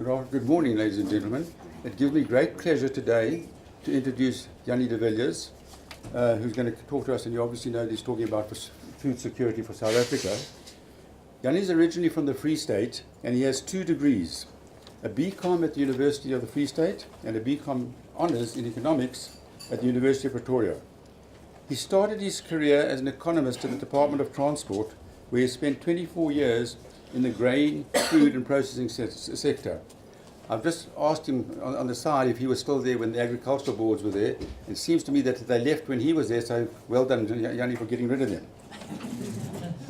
Good morning, ladies and gentlemen. It gives me great pleasure today to introduce Jannie de Villiers, who's going to talk to us, and you obviously know he's talking about food security for South Africa. Jannie is originally from the Free State, and he has 2 degrees, a BCom at the University of the Free State and a BCom Honours in Economics at the University of Pretoria. He started his career as an economist in the Department of Transport, where he spent 24 years in the grain, food and processing sector. I've just asked him on the side if he was still there when the agricultural boards were there. It seems to me that they left when he was there, so well done, Jannie, for getting rid of them.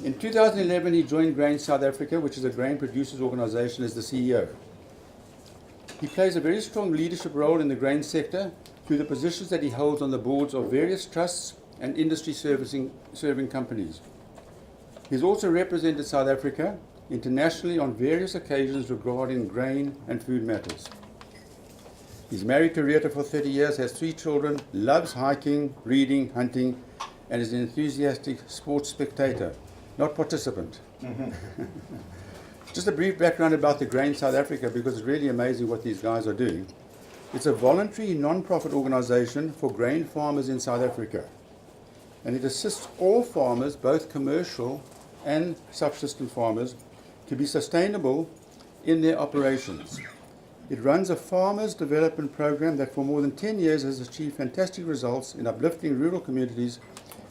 In 2011, he joined Grain South Africa, which is a grain producers organisation, as the CEO. He plays a very strong leadership role in the grain sector through the positions that he holds on the boards of various trusts and industry serving companies. He's also represented South Africa internationally on various occasions regarding grain and food matters. He's married to Rita for 30 years, has 3 children, loves hiking, reading, hunting, and is an enthusiastic sports spectator, not participant. Just a brief background about the Grain South Africa, because it's really amazing what these guys are doing. It's a voluntary non-profit organisation for grain farmers in South Africa, and it assists all farmers, both commercial and subsistence farmers, to be sustainable in their operations. It runs a farmers development program that for more than 10 years has achieved fantastic results in uplifting rural communities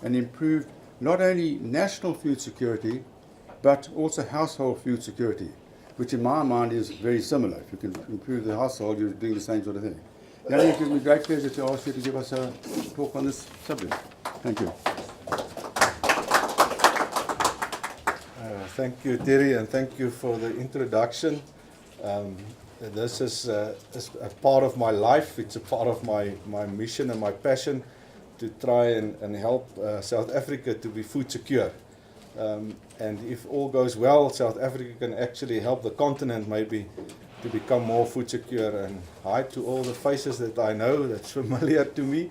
and improved not only national food security, but also household food security, which in my mind is very similar. If you can improve the household, you're doing the same sort of thing. Now, it gives me great pleasure to ask you to give us a talk on this subject. Thank you. Thank you, Terry, and thank you for the introduction. This is a part of my life. It's a part of my mission and my passion to try and help South Africa to be food secure. And if all goes well, South Africa can actually help the continent maybe to become more food secure. And hi to all the faces that I know that's familiar to me.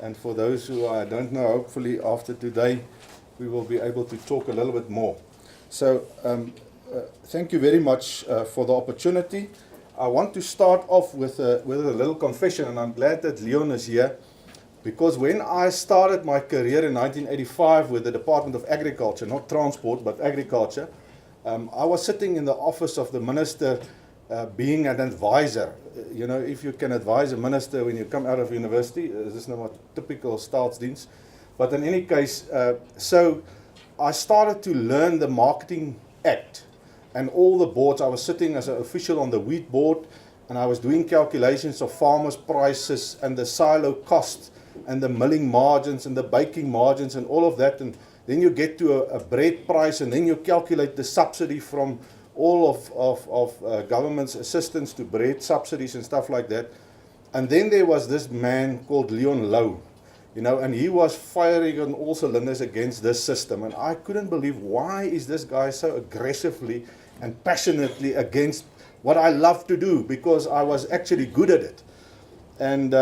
And for those who I don't know, hopefully after today we will be able to talk a little bit more. So thank you very much for the opportunity. I want to start off with a little confession, and I'm glad that Leon is here, because when I started my career in 1985 with the Department of Agriculture, not transport, but agriculture, I was sitting in the office of the minister being an advisor. You know, if you can advise a minister when you come out of university, this is not a typical staatsdienst. But in any case, so I started to learn the Marketing Act and all the boards. I was sitting as an official on the wheat board, and I was doing calculations of farmers' prices and the silo costs and the milling margins and the baking margins and all of that. And then you get to a bread price, and then you calculate the subsidy from all of government's assistance to bread subsidies and stuff like that. And then there was this man called Leon Louw. You know, and he was firing on all cylinders against this system. And I couldn't believe, why is this guy so aggressively and passionately against what I love to do, because I was actually good at it. And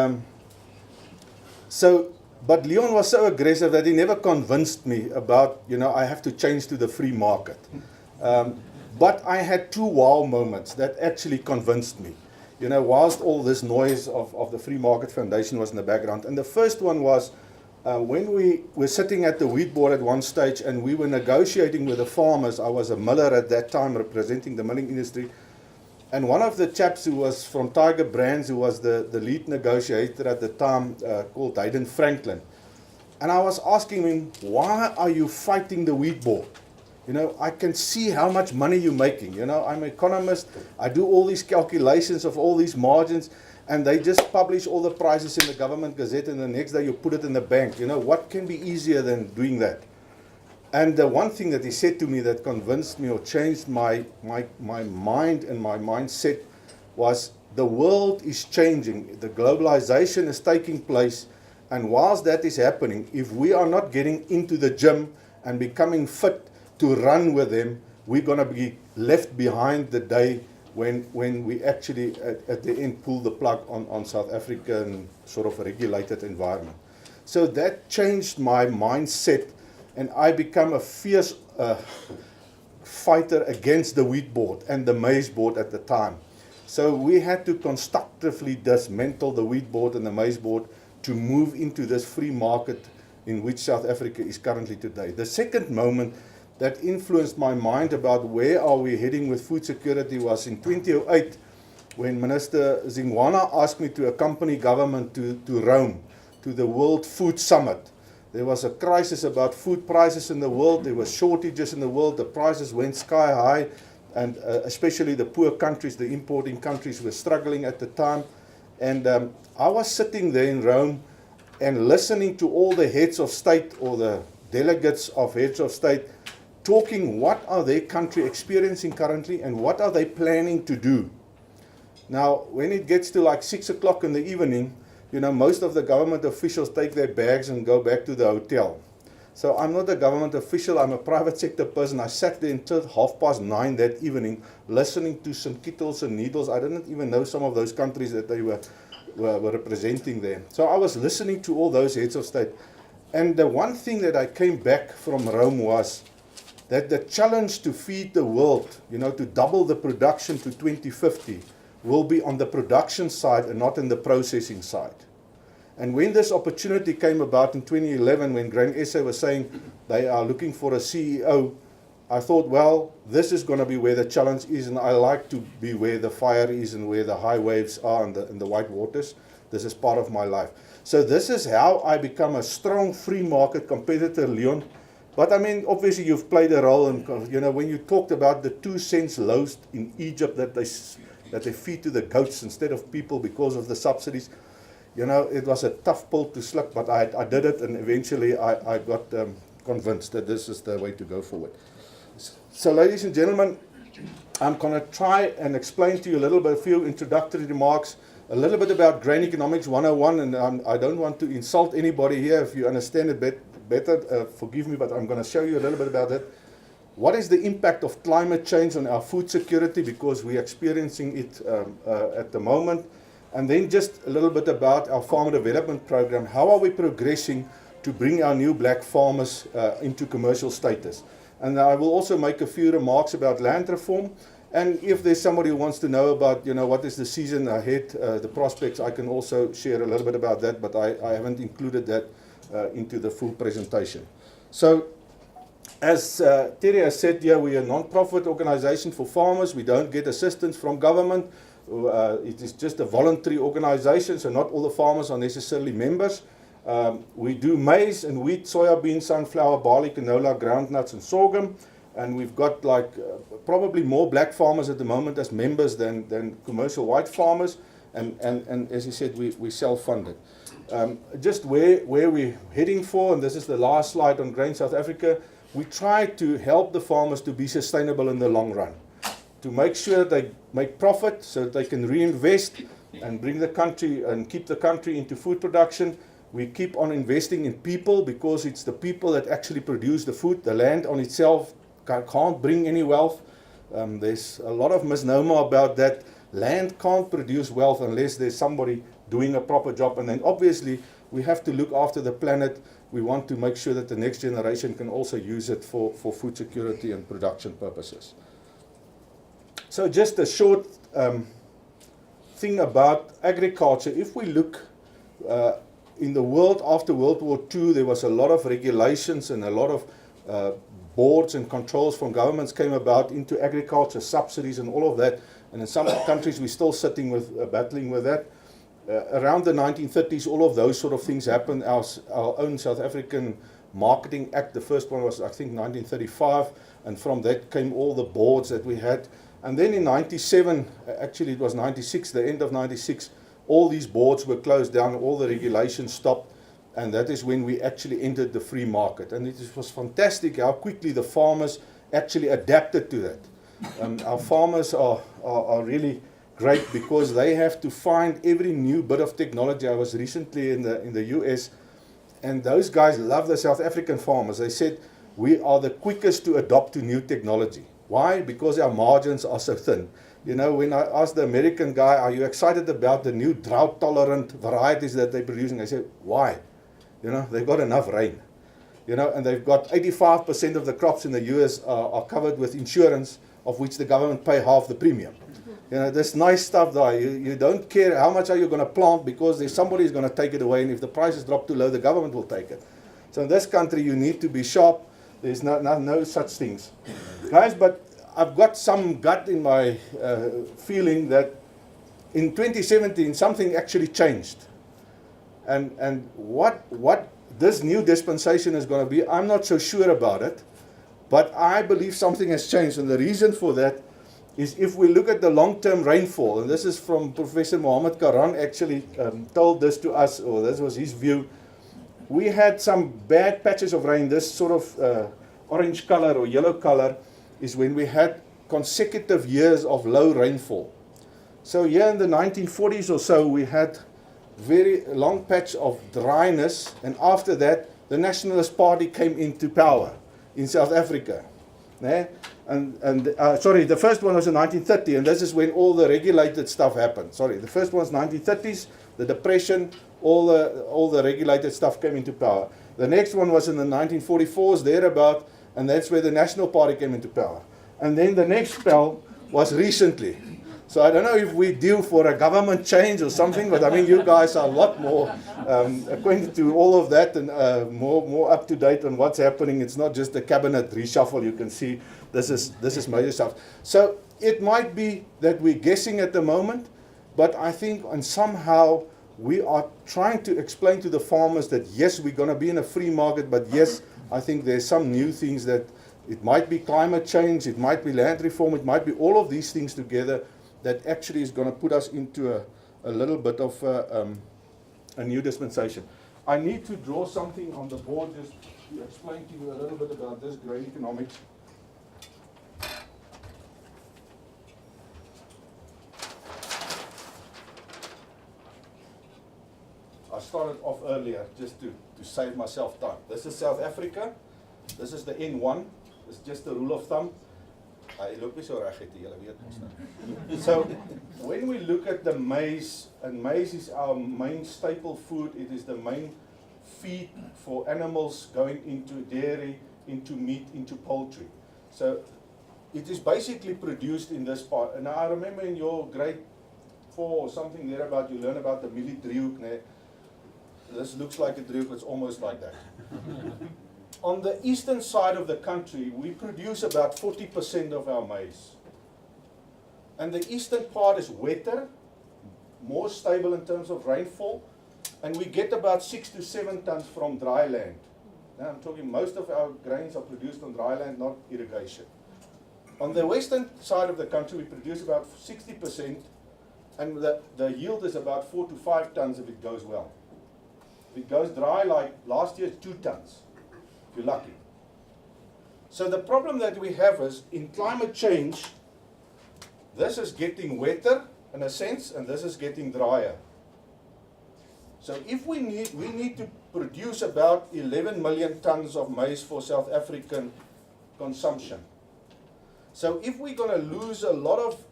but Leon was so aggressive that he never convinced me about, you know, I have to change to the free market. But I had 2 wow moments that actually convinced me. You know, whilst all this noise of the Free Market Foundation was in the background. And the first one was when we were sitting at the wheat board at one stage and we were negotiating with the farmers. I was a miller at that time representing the milling industry. And one of the chaps who was from Tiger Brands, who was the lead negotiator at the time, called Hayden Franklin. And I was asking him, why are you fighting the wheat board? You know, I can see how much money you're making. You know, I'm an economist. I do all these calculations of all these margins, and they just publish all the prices in the government gazette, and the next day you put it in the bank. You know, what can be easier than doing that? And the one thing that he said to me that convinced me or changed my mind and my mindset was, the world is changing. The globalization is taking place. And whilst that is happening, if we are not getting into the gym and becoming fit to run with them, we're going to be left behind the day when we actually at the end pull the plug on South African sort of regulated environment. So that changed my mindset, and I became a fierce fighter against the wheat board and the maize board at the time. So we had to constructively dismantle the wheat board and the maize board to move into this free market in which South Africa is currently today. The second moment that influenced my mind about where are we heading with food security was in 2008, when Minister Zingwana asked me to accompany government to Rome, to the World Food Summit. There was a crisis about food prices in the world. There were shortages in the world. The prices went sky high, and especially the poor countries, the importing countries, were struggling at the time. And I was sitting there in Rome and listening to all the heads of state, or the delegates of heads of state, talking what are their country experiencing currently and what are they planning to do. Now, when it gets to like 6 o'clock in the evening, you know, most of the government officials take their bags and go back to the hotel. So I'm not a government official, I'm a private sector person. I sat there until 9:30 that evening, listening to St. Kittles and Needles. I didn't even know some of those countries that they were representing there. So I was listening to all those heads of state. And the one thing that I came back from Rome was that the challenge to feed the world, you know, to double the production to 2050, will be on the production side and not in the processing side. And when this opportunity came about in 2011, when Grain SA was saying they are looking for a CEO, I thought, well, this is going to be where the challenge is, and I like to be where the fire is and where the high waves are and the white waters. This is part of my life. So this is how I become a strong free market competitor, Leon. But I mean, obviously you've played a role in, you know, when you talked about the 2 cents loaves in Egypt that they feed to the goats instead of people because of the subsidies. You know, it was a tough pill to slug, but I did it, and eventually I got convinced that this is the way to go forward. So, ladies and gentlemen, I'm going to try and explain to you a little bit, a few introductory remarks, a little bit about Grain Economics 101, and I don't want to insult anybody here. If you understand it better, forgive me, but I'm going to show you a little bit about it. What is the impact of climate change on our food security, because we're experiencing it at the moment. And then just a little bit about our farmer development program. How are we progressing to bring our new black farmers into commercial status? And I will also make a few remarks about land reform. And if there's somebody who wants to know about, you know, what is the season ahead, the prospects, I can also share a little bit about that, but I haven't included that into the full presentation. So, as Terry has said here, we are a non-profit organization for farmers. We don't get assistance from government. It is just a voluntary organization, so not all the farmers are necessarily members. We do maize and wheat, soybean, sunflower, barley, canola, groundnuts, and sorghum. And we've got like probably more black farmers at the moment as members than commercial white farmers. And as he said, we self-funded. Just where we're heading for, and this is the last slide on Grain South Africa, we try to help the farmers to be sustainable in the long run, to make sure they make profit so that they can reinvest and bring the country and keep the country into food production. We keep on investing in people, because it's the people that actually produce the food. The land on itself can't bring any wealth. There's a lot of misnomer about that. Land can't produce wealth unless there's somebody doing a proper job. And then obviously we have to look after the planet. We want to make sure that the next generation can also use it for food security and production purposes. So just a short thing about agriculture. If we look in the world after World War II, there was a lot of regulations and a lot of boards and controls from governments came about into agriculture, subsidies and all of that. And in some countries we're still sitting with, battling with that. Around the 1930s, all of those sort of things happened. Our own South African Marketing Act, the first one was I think 1935, and from that came all the boards that we had. And then in 97, actually it was 96, the end of 96, all these boards were closed down, all the regulations stopped, and that is when we actually entered the free market. And it was fantastic how quickly the farmers actually adapted to that. Our farmers are really great, because they have to find every new bit of technology. I was recently in the US, and those guys love the South African farmers. They said, we are the quickest to adopt to new technology. Why? Because our margins are so thin. You know, when I asked the American guy, are you excited about the new drought-tolerant varieties that they're producing? I said, why? You know, they've got enough rain. You know, and they've got 85% of the crops in the US are covered with insurance, of which the government pay half the premium. You know, this nice stuff there. You don't care how much are you going to plant because there's somebody who's going to take it away, and if the prices drop too low, the government will take it. So in this country, you need to be sharp. There's no such things. Guys, but I've got some gut in my feeling that in 2017, something actually changed. And what this new dispensation is going to be, I'm not so sure about it, but I believe something has changed. And the reason for that is if we look at the long-term rainfall, and this is from Professor Mohammed Karan actually told this to us, or this was his view. We had some bad patches of rain. This sort of orange color or yellow color is when we had consecutive years of low rainfall. So here in the 1940s or so, we had very long patch of dryness, and after that, the Nationalist Party came into power in South Africa. Sorry, the first one was in 1930, and this is when all the regulated stuff happened. Sorry, the first one was 1930s, the Depression, all the regulated stuff came into power. The next one was in the 1944s, thereabout, and that's where the National Party came into power. And then the next spell was recently. So I don't know if we due for a government change or something, but I mean, you guys are a lot more acquainted to all of that and more up to date on what's happening. It's not just the cabinet reshuffle. You can see this is major stuff. So it might be that we're guessing at the moment, but I think and somehow we are trying to explain to the farmers that yes, we're going to be in a free market, but yes, I think there's some new things that it might be climate change, it might be land reform, it might be all of these things together that actually is going to put us into a little bit of a new dispensation. I need to draw something on the board just to explain to you a little bit about this grain economics. I started off earlier just to save myself time. This is South Africa. This is the N1. It's just a rule of thumb. So when we look at the maize, and maize is our main staple food, it is the main feed for animals going into dairy, into meat, into poultry. So it is basically produced in this part. And I remember in your grade 4 or something thereabout, you learn about the millie driehoek. This looks like a driehoek, it's almost like that. On the eastern side of the country, we produce about 40% of our maize. And the eastern part is wetter, more stable in terms of rainfall, and we get about 6 to 7 tons from dry land. Now I'm talking most of our grains are produced on dry land, not irrigation. On the western side of the country, we produce about 60%, and the yield is about 4 to 5 tons if it goes well. If it goes dry, like last year, 2 tons. You're lucky. So the problem that we have is in climate change, this is getting wetter in a sense, and this is getting drier. So if we need to produce about 11 million tons of maize for South African consumption. So if we're going to lose a lot of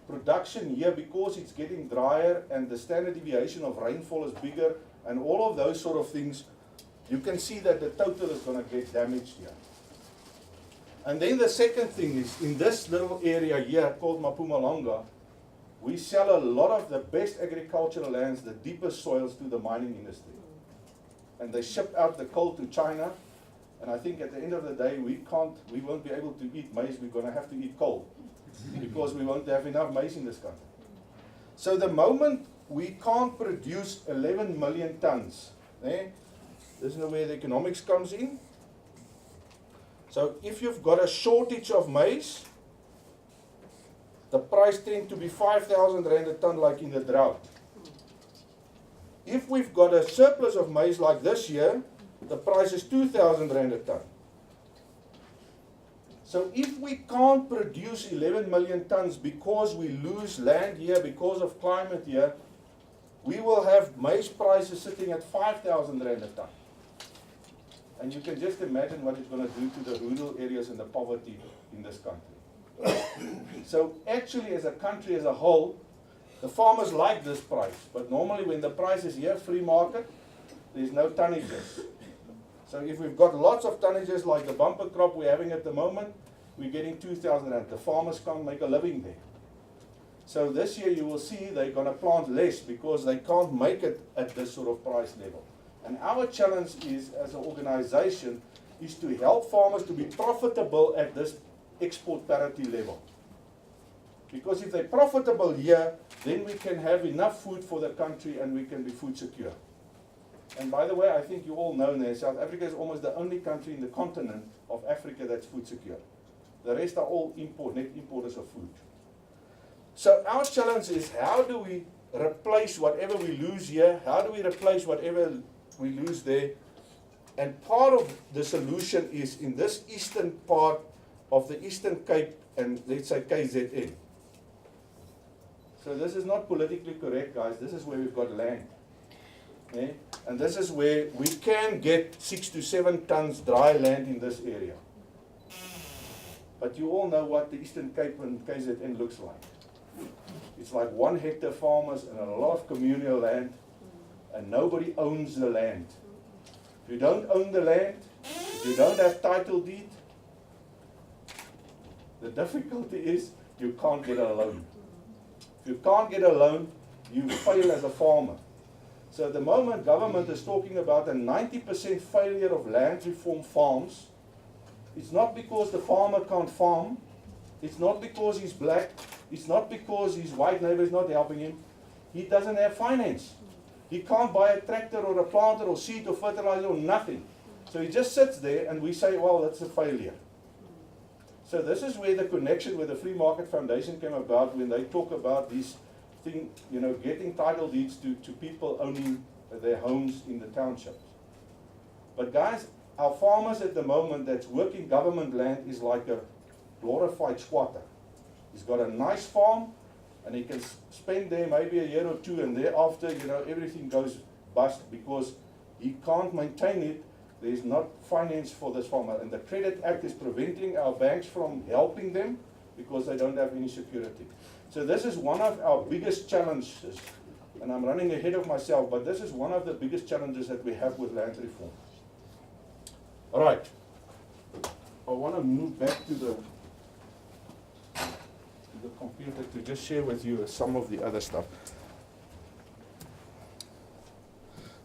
production here because it's getting drier and the standard deviation of rainfall is bigger and all of those sort of things, you can see that the total is going to get damaged here. And then the second thing is, in this little area here called Mpumalanga, we sell a lot of the best agricultural lands, the deepest soils, to the mining industry. And they ship out the coal to China, and I think at the end of the day, we won't be able to eat maize, we're going to have to eat coal, because we won't have enough maize in this country. So the moment we can't produce 11 million tons, this is where the economics comes in. So if you've got a shortage of maize, the price tends to be 5,000 rand a ton like in the drought. If we've got a surplus of maize like this year, the price is 2,000 rand a ton. So if we can't produce 11 million tons because we lose land here, because of climate here, we will have maize prices sitting at 5,000 rand a ton. And you can just imagine what it's going to do to the rural areas and the poverty in this country. So actually, as a country as a whole, the farmers like this price. But normally when the price is here, free market, there's no tonnages. So if we've got lots of tonnages like the bumper crop we're having at the moment, we're getting 2,000 rand. The farmers can't make a living there. So this year you will see they're going to plant less because they can't make it at this sort of price level. And our challenge is, as an organization, is to help farmers to be profitable at this export parity level. Because if they're profitable here, then we can have enough food for the country and we can be food secure. And by the way, I think you all know that South Africa is almost the only country in the continent of Africa that's food secure. The rest are all net importers of food. So our challenge is, how do we replace whatever we lose here? How do we replace whatever we lose there? And part of the solution is in this eastern part of the Eastern Cape and let's say KZN. So this is not politically correct, guys. This is where we've got land. Okay? And this is where we can get 6 to 7 tons dry land in this area. But you all know what the Eastern Cape and KZN looks like. It's like 1 hectare farmers and a lot of communal land, and nobody owns the land. If you don't own the land, if you don't have title deed, the difficulty is you can't get a loan. If you can't get a loan, you fail as a farmer. So at the moment, government is talking about a 90% failure of land reform farms. It's not because the farmer can't farm. It's not because he's black. It's not because his white neighbor is not helping him. He doesn't have finance. He can't buy a tractor or a planter or seed or fertilizer or nothing. So he just sits there and we say, well, that's a failure. So this is where the connection with the Free Market Foundation came about when they talk about these things, you know, getting title deeds to people owning their homes in the townships. But guys, our farmers at the moment that's working government land is like a glorified squatter. He's got a nice farm and he can spend there maybe a year or two and thereafter, you know, everything goes bust because he can't maintain it. There's not finance for this farmer, and the Credit Act is preventing our banks from helping them because they don't have any security. So this is one of our biggest challenges, and I'm running ahead of myself, but this is one of the biggest challenges that we have with land reform. All right, I want to move back to the computer to just share with you some of the other stuff.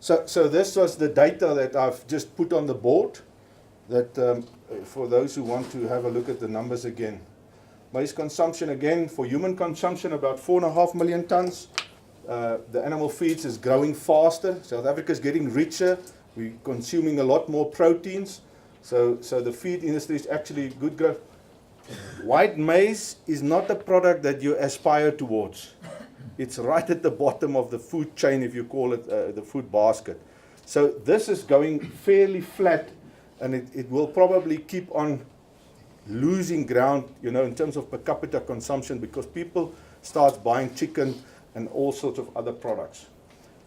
So this was the data that I've just put on the board, that for those who want to have a look at the numbers again. Maize consumption again, for human consumption, about 4.5 million tons. The animal feeds is growing faster. South Africa is getting richer. We're consuming a lot more proteins. So the feed industry is actually good growth. White maize is not a product that you aspire towards. It's right at the bottom of the food chain, if you call it the food basket. So this is going fairly flat, and it will probably keep on losing ground, you know, in terms of per capita consumption, because people start buying chicken and all sorts of other products.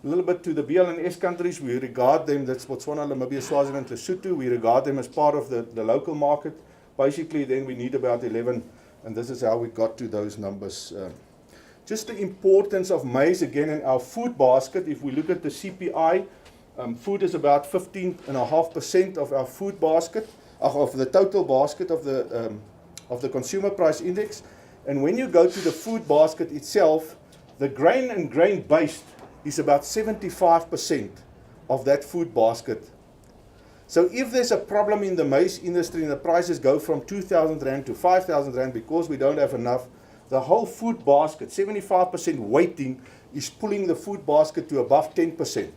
A little bit to the BLNS countries, we regard them, that's Botswana, Namibia, Swaziland, Lesotho, we regard them as part of the local market. Basically, then we need about 11, and this is how we got to those numbers. Just the importance of maize again in our food basket. If we look at the CPI, food is about 15.5% of our food basket, of the total basket of the consumer price index. And when you go to the food basket itself, the grain and grain based is about 75% of that food basket. So if there's a problem in the maize industry and the prices go from 2,000 Rand to 5,000 Rand because we don't have enough, the whole food basket, 75% weighting, is pulling the food basket to above 10%.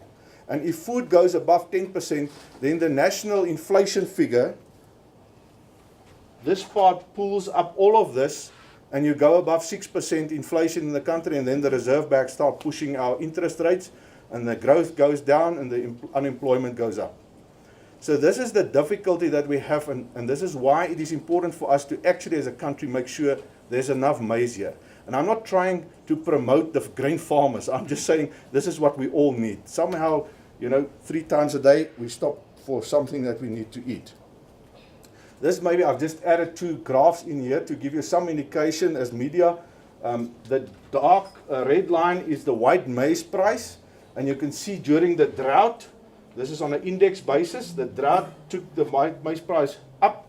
And if food goes above 10%, then the national inflation figure, this part pulls up all of this, and you go above 6% inflation in the country, and then the reserve banks start pushing our interest rates, and the growth goes down, and the unemployment goes up. So this is the difficulty that we have, and this is why it is important for us to actually, as a country, make sure there's enough maize here. And I'm not trying to promote the grain farmers. I'm just saying this is what we all need. Somehow, you know, 3 times a day, we stop for something that we need to eat. This maybe I've just added 2 graphs in here to give you some indication as media. The dark red line is the white maize price. And you can see during the drought, this is on an index basis, the drought took the maize price up.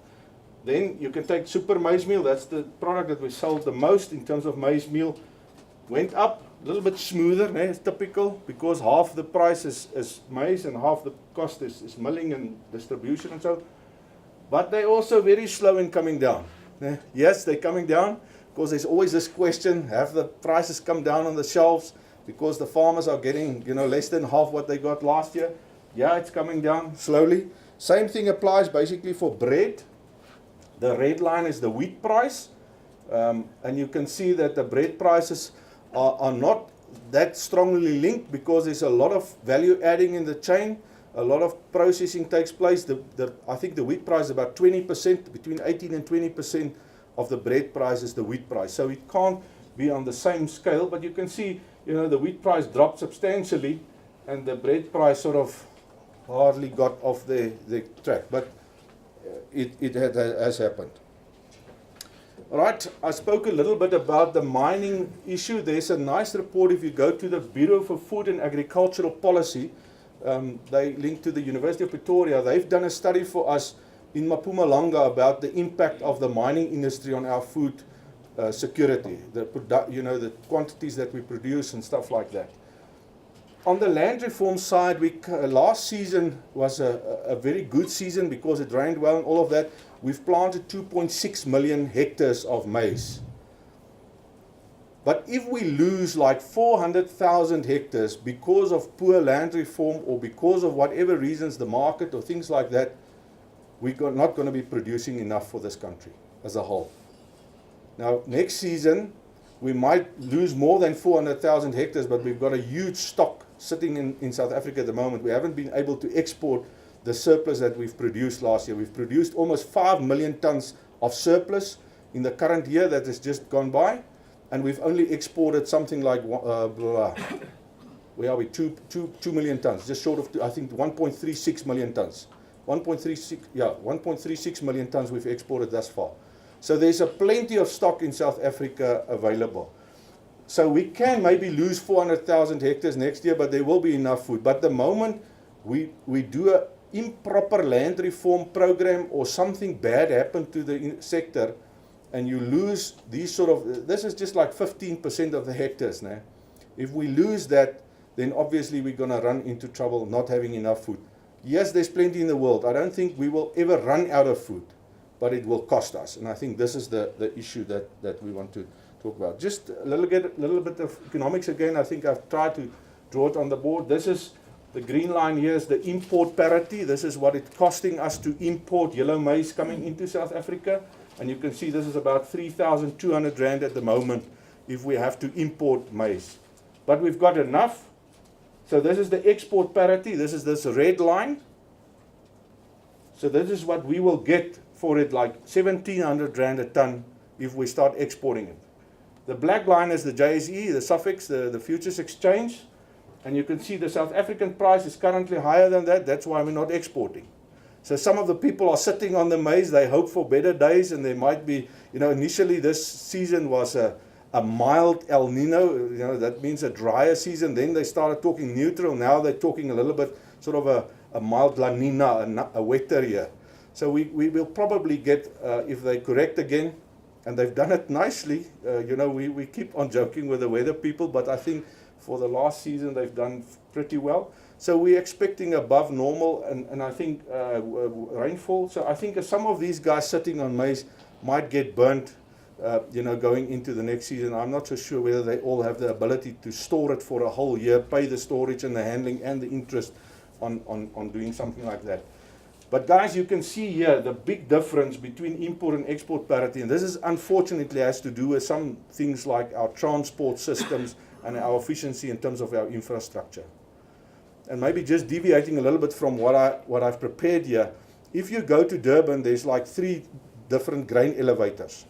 Then you can take super maize meal, that's the product that we sold the most in terms of maize meal. went up, a little bit smoother, it's typical, because half the price is maize and half the cost is milling and distribution and so. But they're also very slow in coming down. Yes, they're coming down, because there's always this question, have the prices come down on the shelves because the farmers are getting, less than half what they got last year? Yeah, it's coming down slowly. Same thing applies basically for bread. The red line is the wheat price, and you can see that the bread prices are not that strongly linked, because there's a lot of value adding in the chain. A lot of processing takes place. I think the wheat price is about 20%, between 18 and 20% of the bread price is the wheat price. So it can't be on the same scale, but you can see, the wheat price dropped substantially, and the bread price sort of hardly got off the track. But it has happened. All right, I spoke a little bit about the mining issue. There's a nice report if you go to the Bureau for Food and Agricultural Policy. They link to the University of Pretoria. They've done a study for us in Mpumalanga about the impact of the mining industry on our food security, the quantities that we produce and stuff like that. On the land reform side, last season was a very good season because it rained well and all of that. We've planted 2.6 million hectares of maize. But if we lose like 400,000 hectares because of poor land reform or because of whatever reasons, the market or things like that, we're not going to be producing enough for this country as a whole. Now, next season, we might lose more than 400,000 hectares, but we've got a huge stock sitting in South Africa at the moment. We haven't been able to export the surplus that we've produced last year. We've produced almost 5 million tons of surplus in the current year that has just gone by, and we've only exported something like, where are we, 2 million tons, just short of, I think, 1.36 million tons. 1.36 million tons we've exported thus far. So there's a plenty of stock in South Africa available. So we can maybe lose 400,000 hectares next year, but there will be enough food. But the moment we do an improper land reform program or something bad happen to the sector, and you lose these sort of, this is just like 15% of the hectares now. If we lose that, then obviously we're going to run into trouble not having enough food. Yes, there's plenty in the world. I don't think we will ever run out of food, but it will cost us. And I think this is the issue that we want to talk about. Just a little bit of economics again. I think I've tried to draw it on the board. This is the green line here is the import parity. This is what it's costing us to import yellow maize coming into South Africa. And you can see this is about 3,200 Rand at the moment if we have to import maize. But we've got enough. So this is the export parity. This is this red line. So this is what we will get for it, like 1,700 Rand a ton if we start exporting it. The black line is the JSE, the suffix, the futures exchange. And you can see the South African price is currently higher than that. That's why we're not exporting. So some of the people are sitting on the maize. They hope for better days, and there might be, initially this season was a mild El Nino, that means a drier season. Then they started talking neutral. Now they're talking a little bit sort of a mild La Nina, a wetter year. So we will probably get, if they correct again, and they've done it nicely, we keep on joking with the weather people, but I think for the last season they've done pretty well. So we're expecting above normal, and I think rainfall. So I think some of these guys sitting on maize might get burnt going into the next season. I'm not so sure whether they all have the ability to store it for a whole year, pay the storage and the handling and the interest on doing something like that. But guys, you can see here the big difference between import and export parity, and this is unfortunately has to do with some things like our transport systems and our efficiency in terms of our infrastructure. And maybe just deviating a little bit from what I've prepared here, if you go to Durban, there's like 3 different grain elevators.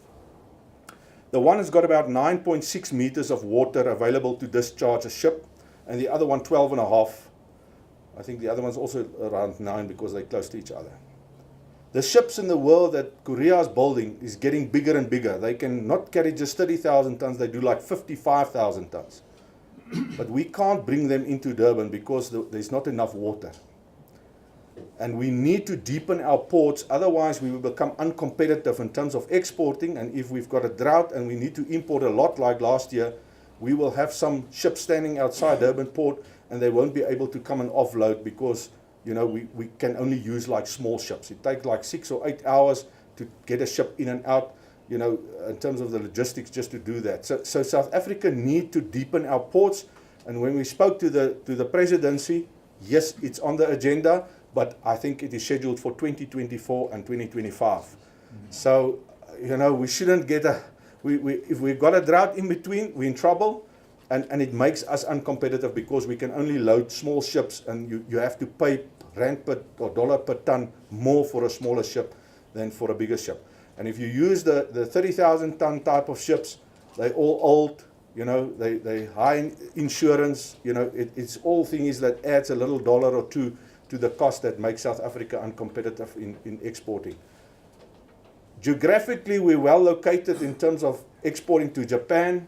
The one has got about 9.6 meters of water available to discharge a ship, and the other one 12.5. I think the other one's also around 9 because they're close to each other. The ships in the world that Korea is building is getting bigger and bigger. They can not carry just 30,000 tons, they do like 55,000 tons. But we can't bring them into Durban because there's not enough water. And we need to deepen our ports, otherwise we will become uncompetitive in terms of exporting. And if we've got a drought and we need to import a lot like last year, we will have some ships standing outside Durban port and they won't be able to come and offload because, we can only use like small ships. It takes like 6 or 8 hours to get a ship in and out, in terms of the logistics just to do that. So South Africa need to deepen our ports. And when we spoke to the presidency, yes, it's on the agenda, but I think it is scheduled for 2024 and 2025. So, we shouldn't get if we've got a drought in between, we're in trouble, and it makes us uncompetitive because we can only load small ships, and you have to pay rand per or dollar per ton more for a smaller ship than for a bigger ship. And if you use the 30,000 ton type of ships, they're all old, they high in insurance, it's all things that adds a little dollar or two to the cost that makes South Africa uncompetitive in exporting. Geographically, we're well located in terms of exporting to Japan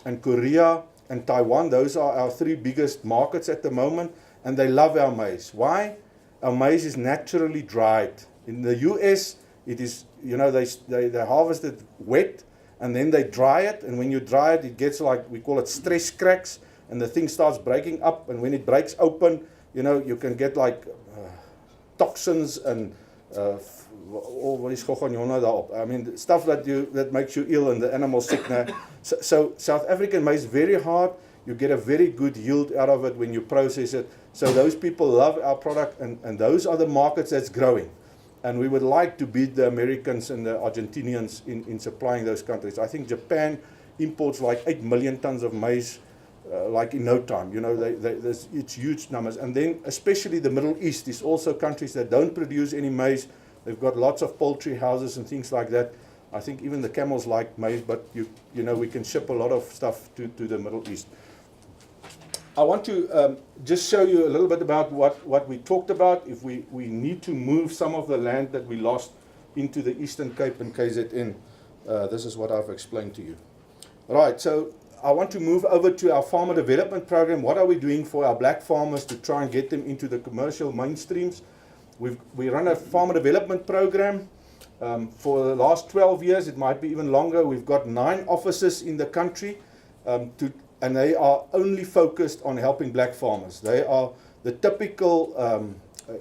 and Korea and Taiwan. Those are our 3 biggest markets at the moment, and they love our maize. Why? Our maize is naturally dried. In the US, it is, they harvest it wet, and then they dry it, and when you dry it, it gets like, we call it stress cracks, and the thing starts breaking up, and when it breaks open, you can get like toxins and I mean, stuff that makes you ill and the animal sick now. So South African maize is very hard. You get a very good yield out of it when you process it. So those people love our product, and those are the markets that's growing. And we would like to beat the Americans and the Argentinians in supplying those countries. I think Japan imports like 8 million tons of maize like in no time. It's huge numbers. And then especially the Middle East is also countries that don't produce any maize. They've got lots of poultry houses and things like that. I think even the camels like maize, but we can ship a lot of stuff to the Middle East. I want to just show you a little bit about what we talked about. If we need to move some of the land that we lost into the Eastern Cape and KZN, this is what I've explained to you. Right, so I want to move over to our farmer development program. What are we doing for our black farmers to try and get them into the commercial mainstreams? We run a farmer development program for the last 12 years. It might be even longer. We've got 9 offices in the country, and they are only focused on helping black farmers. They are the typical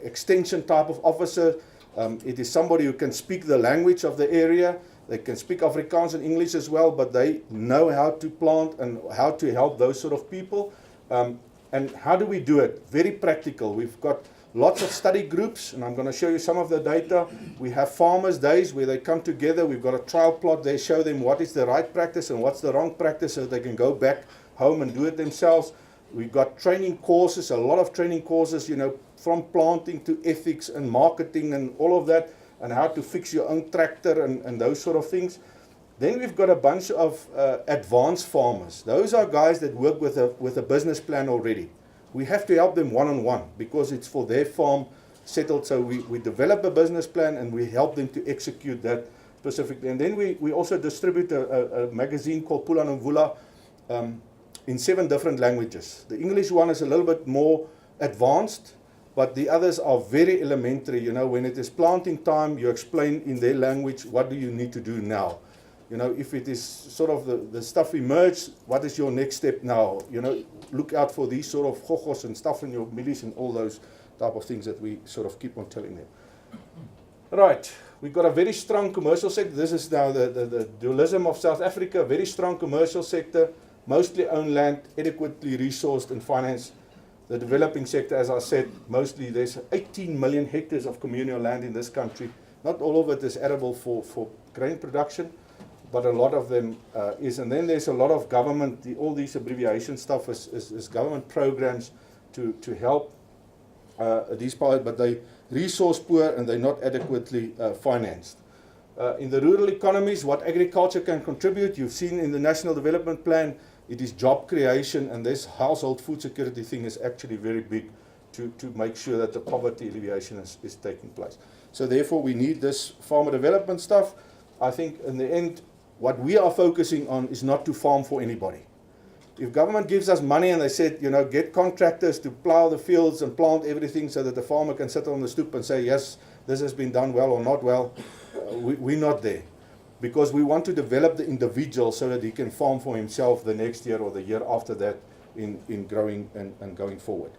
extension type of officer. It is somebody who can speak the language of the area. They can speak Afrikaans and English as well, but they know how to plant and how to help those sort of people. And how do we do it? Very practical. We've got lots of study groups, and I'm going to show you some of the data. We have farmers' days where they come together. We've got a trial plot. They show them what is the right practice and what's the wrong practice so they can go back home and do it themselves. We've got training courses, a lot of training courses, from planting to ethics and marketing and all of that, and how to fix your own tractor and those sort of things. Then we've got a bunch of advanced farmers. Those are guys that work with a business plan already. We have to help them one-on-one because it's for their farm settled. So we develop a business plan and we help them to execute that specifically. And then we also distribute a magazine called Pula Nomvula in 7 different languages. The English one is a little bit more advanced, but the others are very elementary. When it is planting time, you explain in their language, what do you need to do now? If it is sort of the stuff emerged, what is your next step now? Look out for these sort of chogos and stuff in your millies and all those type of things that we sort of keep on telling them. Right, we've got a very strong commercial sector. This is now the dualism of South Africa, very strong commercial sector, mostly owned land, adequately resourced and financed. The developing sector, as I said, mostly there's 18 million hectares of communal land in this country. Not all of it is arable for grain production, but a lot of them is. And then there's a lot of government, all these abbreviation stuff is government programs to help these parts, but they resource poor and they're not adequately financed. In the rural economies, what agriculture can contribute, you've seen in the National Development Plan, it is job creation, and this household food security thing is actually very big to make sure that the poverty alleviation is taking place. So therefore we need this farmer development stuff. I think in the end, what we are focusing on is not to farm for anybody. If government gives us money and they said, get contractors to plow the fields and plant everything so that the farmer can sit on the stoop and say, yes, this has been done well or not well, we're not there. because we want to develop the individual so that he can farm for himself the next year or the year after that in growing and going forward.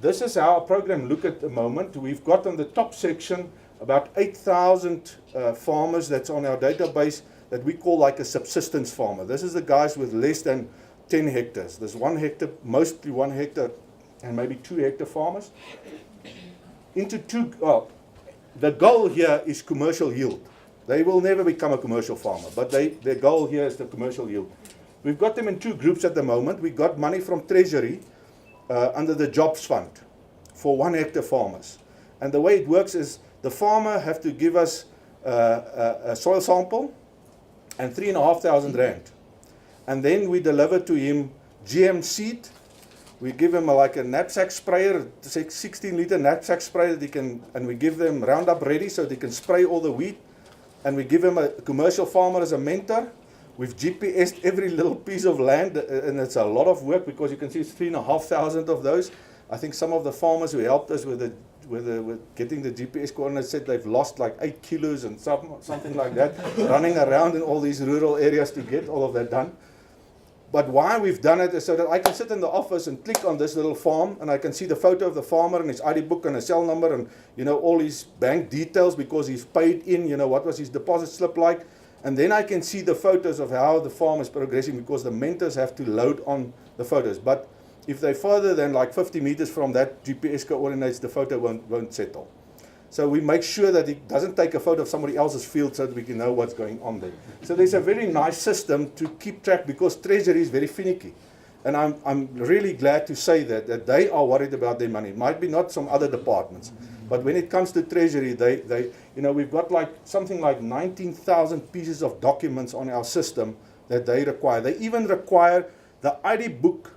This is how our program look at the moment. We've got on the top section about 8,000 farmers that's on our database that we call like a subsistence farmer. This is the guys with less than 10 hectares. There's 1 hectare, mostly 1 hectare and maybe 2 hectare farmers. The goal here is commercial yield. They will never become a commercial farmer, but their goal here is the commercial yield. We've got them in 2 groups at the moment. We got money from Treasury under the Jobs Fund for 1 hectare farmers. And the way it works is the farmer have to give us a soil sample and 3,500 rand. And then we deliver to him GM seed. We give him like a knapsack sprayer, 16-liter knapsack sprayer that he can, and we give them Roundup Ready so they can spray all the wheat. And we give him a commercial farmer as a mentor. We've GPS'd every little piece of land, and it's a lot of work because you can see it's 3,500 of those. I think some of the farmers who helped us with getting the GPS coordinates said they've lost like 8 kilos and something like that, running around in all these rural areas to get all of that done. But why we've done it is so that I can sit in the office and click on this little farm, and I can see the photo of the farmer and his ID book and a cell number and, you know, all his bank details because he's paid in, you know, what was his deposit slip like. And then I can see the photos of how the farm is progressing because the mentors have to load on the photos. But if they're further than like 50 meters from that GPS coordinates, the photo won't settle. So we make sure that it doesn't take a photo of somebody else's field so that we can know what's going on there. So there's a very nice system to keep track because Treasury is very finicky. And I'm really glad to say that they are worried about their money. It might be not some other departments. But when it comes to Treasury, they you know, we've got like something like 19,000 pieces of documents on our system that they require. They even require the ID book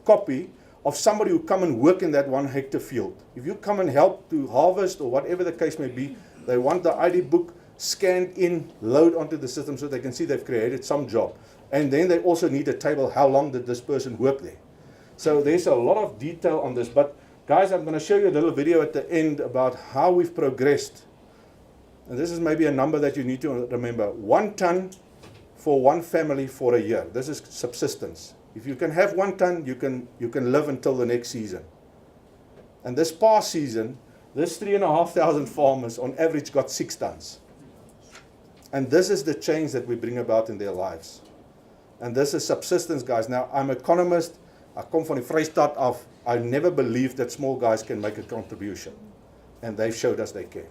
copy of somebody who come and work in that 1 hectare field. If you come and help to harvest or whatever the case may be, they want the ID book scanned in, load onto the system so they can see they've created some job. And then they also need a table, how long did this person work there? So there's a lot of detail on this. But guys, I'm going to show you a little video at the end about how we've progressed. And this is maybe a number that you need to remember. 1 ton for 1 family for a year. This is subsistence. If you can have 1 ton, you can live until the next season. And this past season, this 3,500 farmers on average got 6 tons. And this is the change that we bring about in their lives. And this is subsistence, guys. Now, I'm an economist. I come from the Vrystaat af. I never believed that small guys can make a contribution. And they've showed us they can.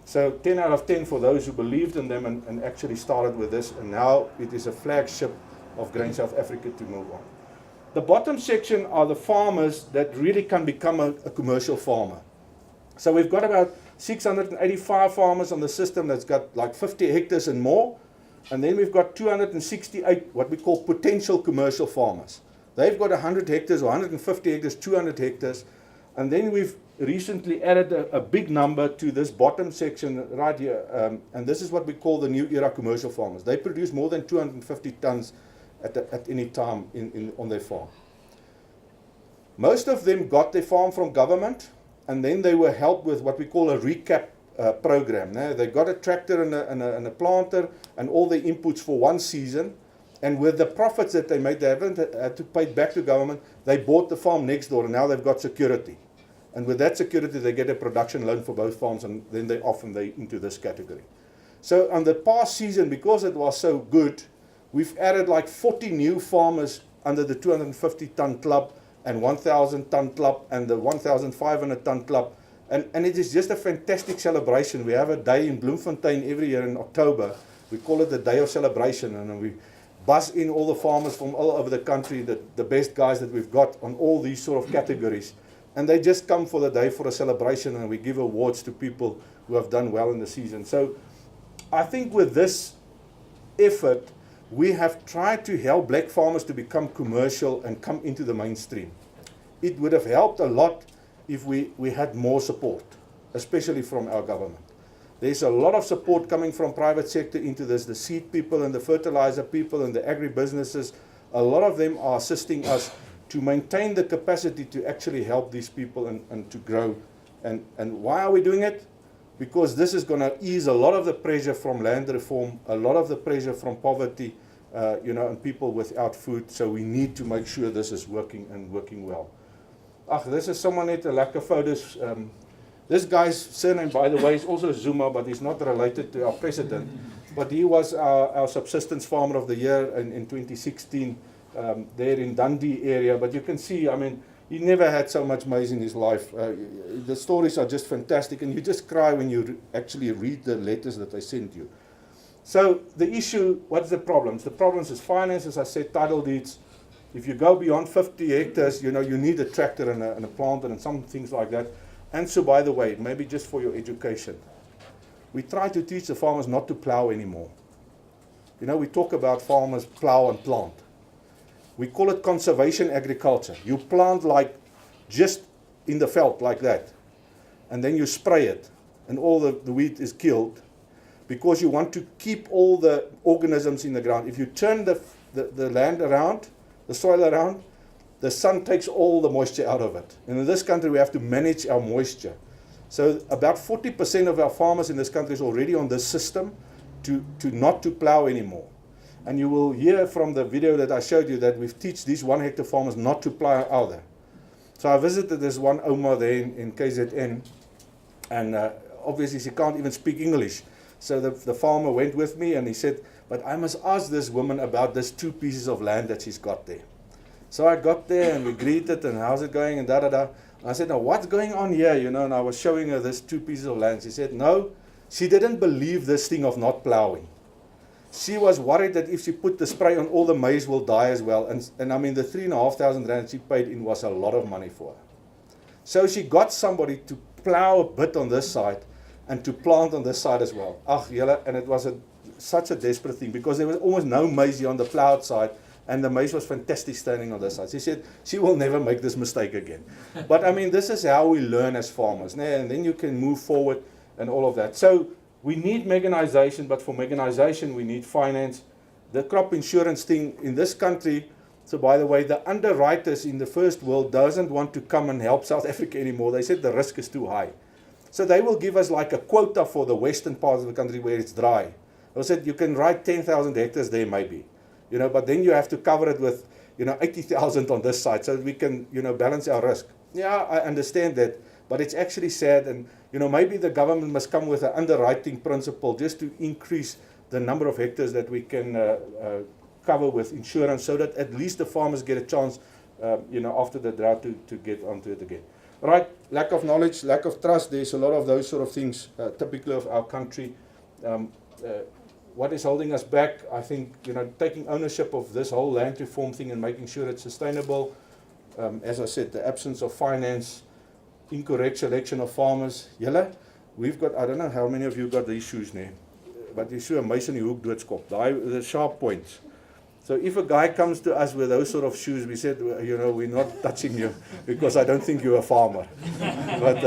So 10 out of 10 for those who believed in them and actually started with this. And now it is a flagship of Grain South Africa to move on. The bottom section are the farmers that really can become a commercial farmer. So we've got about 685 farmers on the system that's got like 50 hectares and more. And then we've got 268 what we call potential commercial farmers. They've got 100 hectares or 150 hectares, 200 hectares. And then we've recently added a big number to this bottom section right here. And this is what we call the new era commercial farmers. They produce more than 250 tons at any time on their farm. Most of them got their farm from government, and then they were helped with what we call a recap program. Now, they got a tractor and a planter and all the inputs for 1 season, and with the profits that they made, they haven't had to pay back to government. They bought the farm next door, and now they've got security. And with that security, they get a production loan for both farms, and then they into this category. So on the past season, because it was so good, we've added like 40 new farmers under the 250-ton club and 1,000-ton club and the 1,500-ton club. And it is just a fantastic celebration. We have a day in Bloemfontein every year in October. We call it the Day of Celebration. And we buzz in all the farmers from all over the country, the best guys that we've got on all these sort of categories. And they just come for the day for a celebration, and we give awards to people who have done well in the season. So I think with this effort, we have tried to help black farmers to become commercial and come into the mainstream. It would have helped a lot if we had more support, especially from our government. There's a lot of support coming from private sector into this, the seed people and the fertilizer people and the agribusinesses. A lot of them are assisting us to maintain the capacity to actually help these people and to grow. And why are we doing it? because this is going to ease a lot of the pressure from land reform, a lot of the pressure from poverty, and people without food. So we need to make sure this is working and working well. This is someone net 'n lekker photos. This guy's surname, by the way, is also Zuma, but he's not related to our president. But he was our subsistence farmer of the year in 2016 there in Dundee area. But you can see, I mean, he never had so much maize in his life. The stories are just fantastic, and you just cry when you actually read the letters that they sent you. So the issue, what's the problems? The problems is finance, as I said, title deeds. If you go beyond 50 hectares, you need a tractor and a planter and some things like that. And so, by the way, maybe just for your education, we try to teach the farmers not to plow anymore. We talk about farmers plow and plant. We call it conservation agriculture. You plant like just in the veld like that, and then you spray it, and all the wheat is killed because you want to keep all the organisms in the ground. If you turn the land around, the soil around, the sun takes all the moisture out of it. And in this country, we have to manage our moisture. So about 40% of our farmers in this country is already on this system to not to plow anymore. And you will hear from the video that I showed you that we've teach these 1 hectare farmers not to plow either. So I visited this one Oma there in KZN, and obviously she can't even speak English. So the farmer went with me, and he said, but I must ask this woman about this 2 pieces of land that she's got there. So I got there, and we greeted, and how's it going, and da-da-da. And I said, now what's going on here, and I was showing her this 2 pieces of land. She said, no, she didn't believe this thing of not plowing. She was worried that if she put the spray on, all the maize will die as well. And I mean, the 3,500 rand she paid in was a lot of money for her. So she got somebody to plow a bit on this side and to plant on this side as well. And it was such a desperate thing because there was almost no maize on the plowed side, and the maize was fantastic standing on this side. She said she will never make this mistake again. But I mean, this is how we learn as farmers, and then you can move forward and all of that. So we need mechanization, but for mechanization we need finance. The crop insurance thing in this country, so by the way, the underwriters in the first world doesn't want to come and help South Africa anymore. They said the risk is too high. So they will give us like a quota for the western part of the country where it's dry. They said you can write 10,000 hectares there maybe, but then you have to cover it with 80,000 on this side so that we can balance our risk. Yeah, I understand that, but it's actually sad, and maybe the government must come with an underwriting principle just to increase the number of hectares that we can cover with insurance, so that at least the farmers get a chance, after the drought to get onto it again. Right, lack of knowledge, lack of trust, there's a lot of those sort of things typical of our country. What is holding us back? I think, taking ownership of this whole land reform thing and making sure it's sustainable. As I said, the absence of finance, incorrect selection of farmers. We've got, I don't know how many of you got these shoes now, but you see a mice in die hoek doodskop, the sharp points. So if a guy comes to us with those sort of shoes, we said, we're not touching you because I don't think you're a farmer. But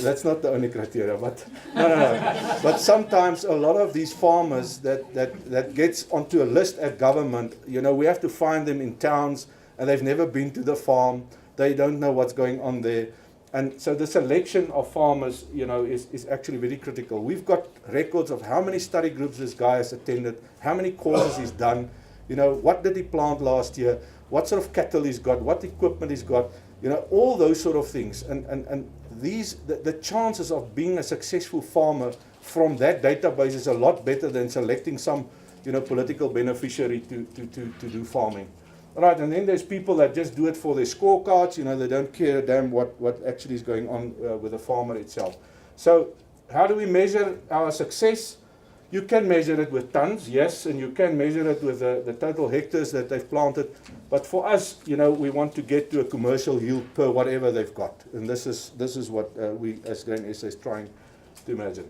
that's not the only criteria. But no. But sometimes a lot of these farmers that gets onto a list at government, we have to find them in towns, and they've never been to the farm. They don't know what's going on there. And so the selection of farmers, is actually very critical. We've got records of how many study groups this guy has attended, how many courses he's done, what did he plant last year, what sort of cattle he's got, what equipment he's got, all those sort of things. And the chances of being a successful farmer from that database is a lot better than selecting some, political beneficiary to do farming. Right, and then there's people that just do it for their scorecards, they don't care a damn what actually is going on with the farmer itself. So how do we measure our success? You can measure it with tons, yes, and you can measure it with the total hectares that they've planted. But for us, we want to get to a commercial yield per whatever they've got. And this is what we as Grain SA is trying to imagine.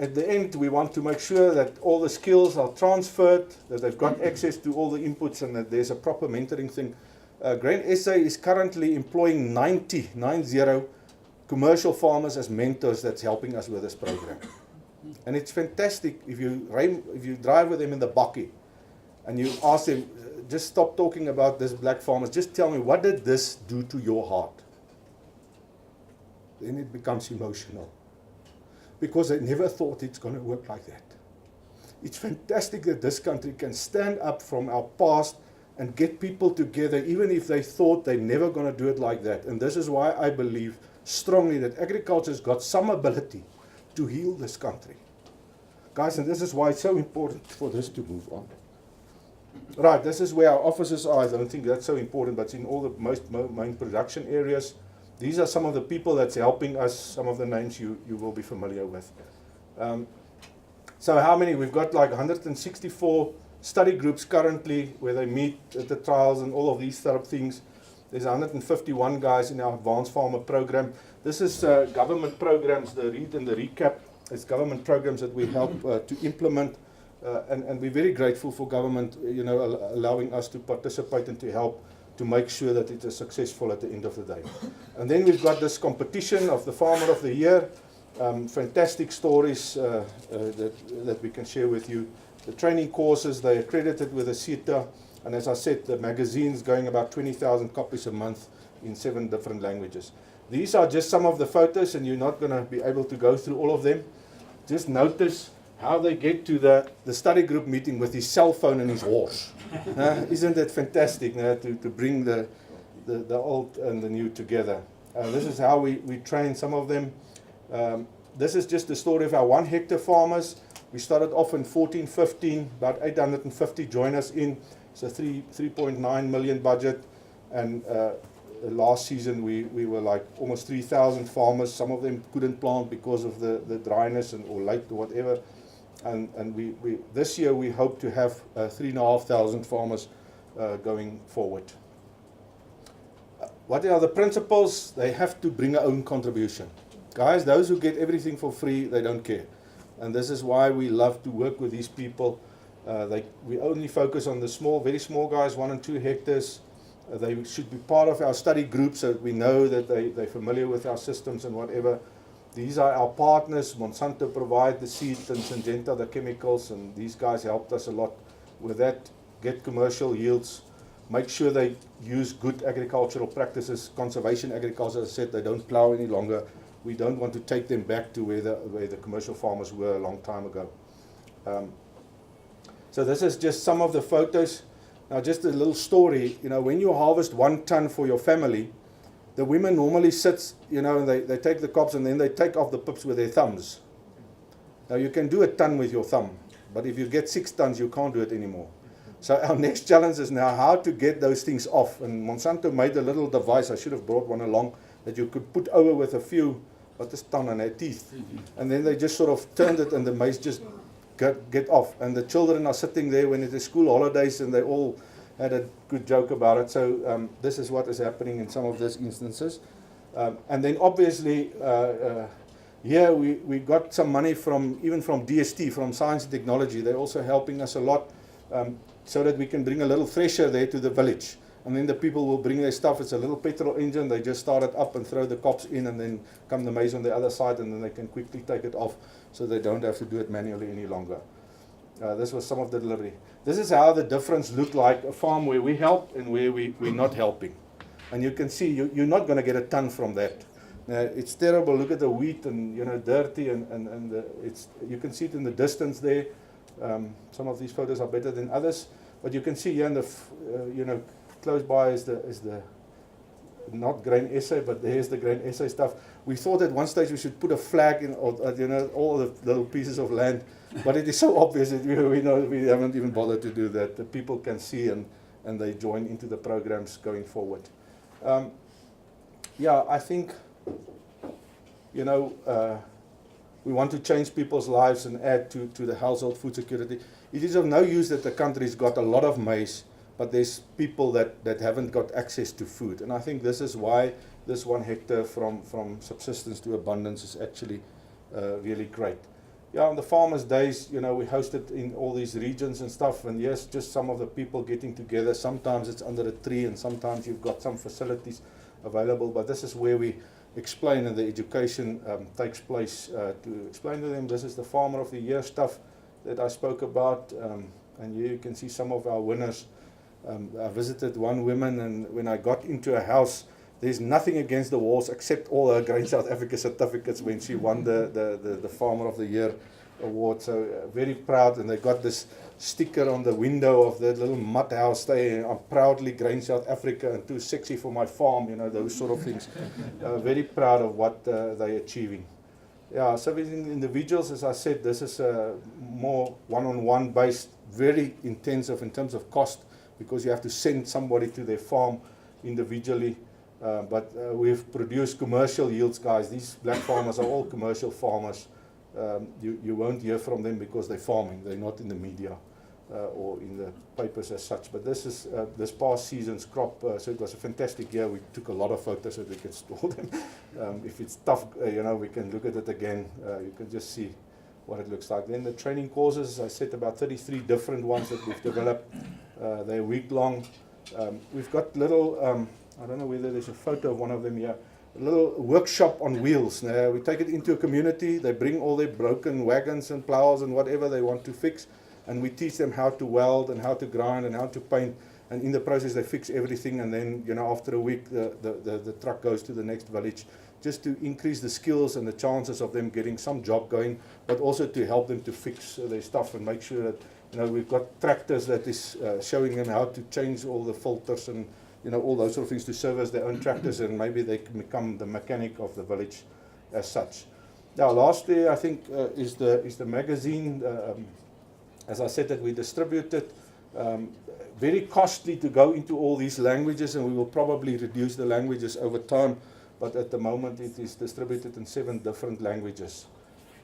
At the end, we want to make sure that all the skills are transferred, that they've got access to all the inputs, and that there's a proper mentoring thing. Grain SA is currently employing 90 commercial farmers as mentors that's helping us with this program. And it's fantastic if you drive with them in the bakkie and you ask them, just stop talking about this black farmers, just tell me, what did this do to your heart? then it becomes emotional. Because they never thought it's going to work like that. It's fantastic that this country can stand up from our past and get people together, even if they thought they're never going to do it like that. And this is why I believe strongly that agriculture has got some ability to heal this country. Guys, and this is why it's so important for this to move on. Right, this is where our offices are. I don't think that's so important, but it's in all the main production areas. These are some of the people that's helping us, some of the names you will be familiar with. So how many? We've got like 164 study groups currently where they meet at the trials and all of these sort of things. There's 151 guys in our advanced farmer program. This is government programs, the read and the recap. It's government programs that we help to implement. And we're very grateful for government, allowing us to participate and to help to make sure that it is successful at the end of the day. And then we've got this competition of the Farmer of the Year. Fantastic stories that we can share with you. The training courses, they're accredited with a CETA. And as I said, the magazine's going about 20,000 copies a month in 7 different languages. These are just some of the photos, and you're not going to be able to go through all of them. Just notice how they get to the study group meeting with his cell phone and his horse. Isn't that fantastic to bring the old and the new together? This is how we train some of them. This is just the story of our 1 hectare farmers. We started off in 14, 15, about 850 join us in. It's a 3.9 million budget, and last season we were like almost 3,000 farmers. Some of them couldn't plant because of the dryness or late or whatever. And we this year we hope to have 3,500 farmers going forward. What are the principles? They have to bring their own contribution. Guys, those who get everything for free, they don't care. And this is why we love to work with these people. We only focus on the small, very small guys, 1 and 2 hectares. They should be part of our study group so that we know that they're familiar with our systems and whatever. These are our partners. Monsanto provide the seed and Syngenta the chemicals, and these guys helped us a lot with that. Get commercial yields. Make sure they use good agricultural practices. Conservation agriculture, as I said, they don't plow any longer. We don't want to take them back to where the commercial farmers were a long time ago. So this is just some of the photos. Now just a little story. When you harvest 1 ton for your family, the women normally sit, and they take the cobs and then they take off the pips with their thumbs. Now you can do a ton with your thumb, but if you get 6 tons, you can't do it anymore. So our next challenge is now how to get those things off. And Monsanto made a little device, I should have brought one along, that you could put over with a few, what is tongue on their teeth. And then they just sort of turned it and the maize just get off. And the children are sitting there when it is school holidays and they all had a good joke about it. So this is what is happening in some of these instances. And then obviously here we got some money even from DST, from Science and Technology. They're also helping us a lot so that we can bring a little thresher there to the village. And then the people will bring their stuff. It's a little petrol engine. They just start it up and throw the cobs in, and then come the maize on the other side, and then they can quickly take it off so they don't have to do it manually any longer. This was some of the delivery. This is how the difference looked like, a farm where we help and where we're not helping. And you can see you're not going to get a ton from that. It's terrible. Look at the wheat and dirty, and you can see it in the distance there. Some of these photos are better than others, but you can see here in the close by is the not grain SA, but there's the grain SA stuff. We thought at one stage we should put a flag in all the little pieces of land, but it is so obvious that we haven't even bothered to do that. The people can see and they join into the programs going forward. I think we want to change people's lives and add to the household food security. It is of no use that the country's got a lot of maize, but there's people that haven't got access to food. And I think this is why this 1 hectare from subsistence to abundance is actually really great. On the Farmers' Days, we hosted in all these regions and stuff, and yes, just some of the people getting together. Sometimes it's under a tree, and sometimes you've got some facilities available, but this is where we explain, and the education takes place to explain to them. This is the Farmer of the Year stuff that I spoke about, and here you can see some of our winners. I visited one woman, and when I got into a house, there's nothing against the walls except all her Grain South Africa certificates when she won the Farmer of the Year award. So very proud, and they got this sticker on the window of the little mud house there. I'm proudly Grain South Africa and too sexy for my farm, you know, those sort of things. Very proud of what they're achieving. Yeah, servicing individuals, as I said, this is a more one-on-one based, very intensive in terms of cost, because you have to send somebody to their farm individually. But we've produced commercial yields, guys. These black farmers are all commercial farmers. You won't hear from them because they're farming. They're not in the media or in the papers as such. But this is this past season's crop, so it was a fantastic year. We took a lot of photos so that we can store them. If it's tough, you know, we can look at it again. You can just see what it looks like. Then the training courses, I said about 33 different ones that we've developed. They're week-long. We've got little, I don't know whether there's a photo of one of them here, a little workshop on wheels. Now, we take it into a community. They bring all their broken wagons and plows and whatever they want to fix, and we teach them how to weld and how to grind and how to paint. And in the process, they fix everything. And then, you know, after a week, the truck goes to the next village, just to increase the skills and the chances of them getting some job going, but also to help them to fix their stuff and make sure that, you know, we've got tractors that is showing them how to change all the filters and, you know, all those sort of things to service their own tractors, and maybe they can become the mechanic of the village as such. Now, lastly, I think is the magazine. As I said, that we distributed. Very costly to go into all these languages, and we will probably reduce the languages over time, but at the moment it is distributed in 7 different languages.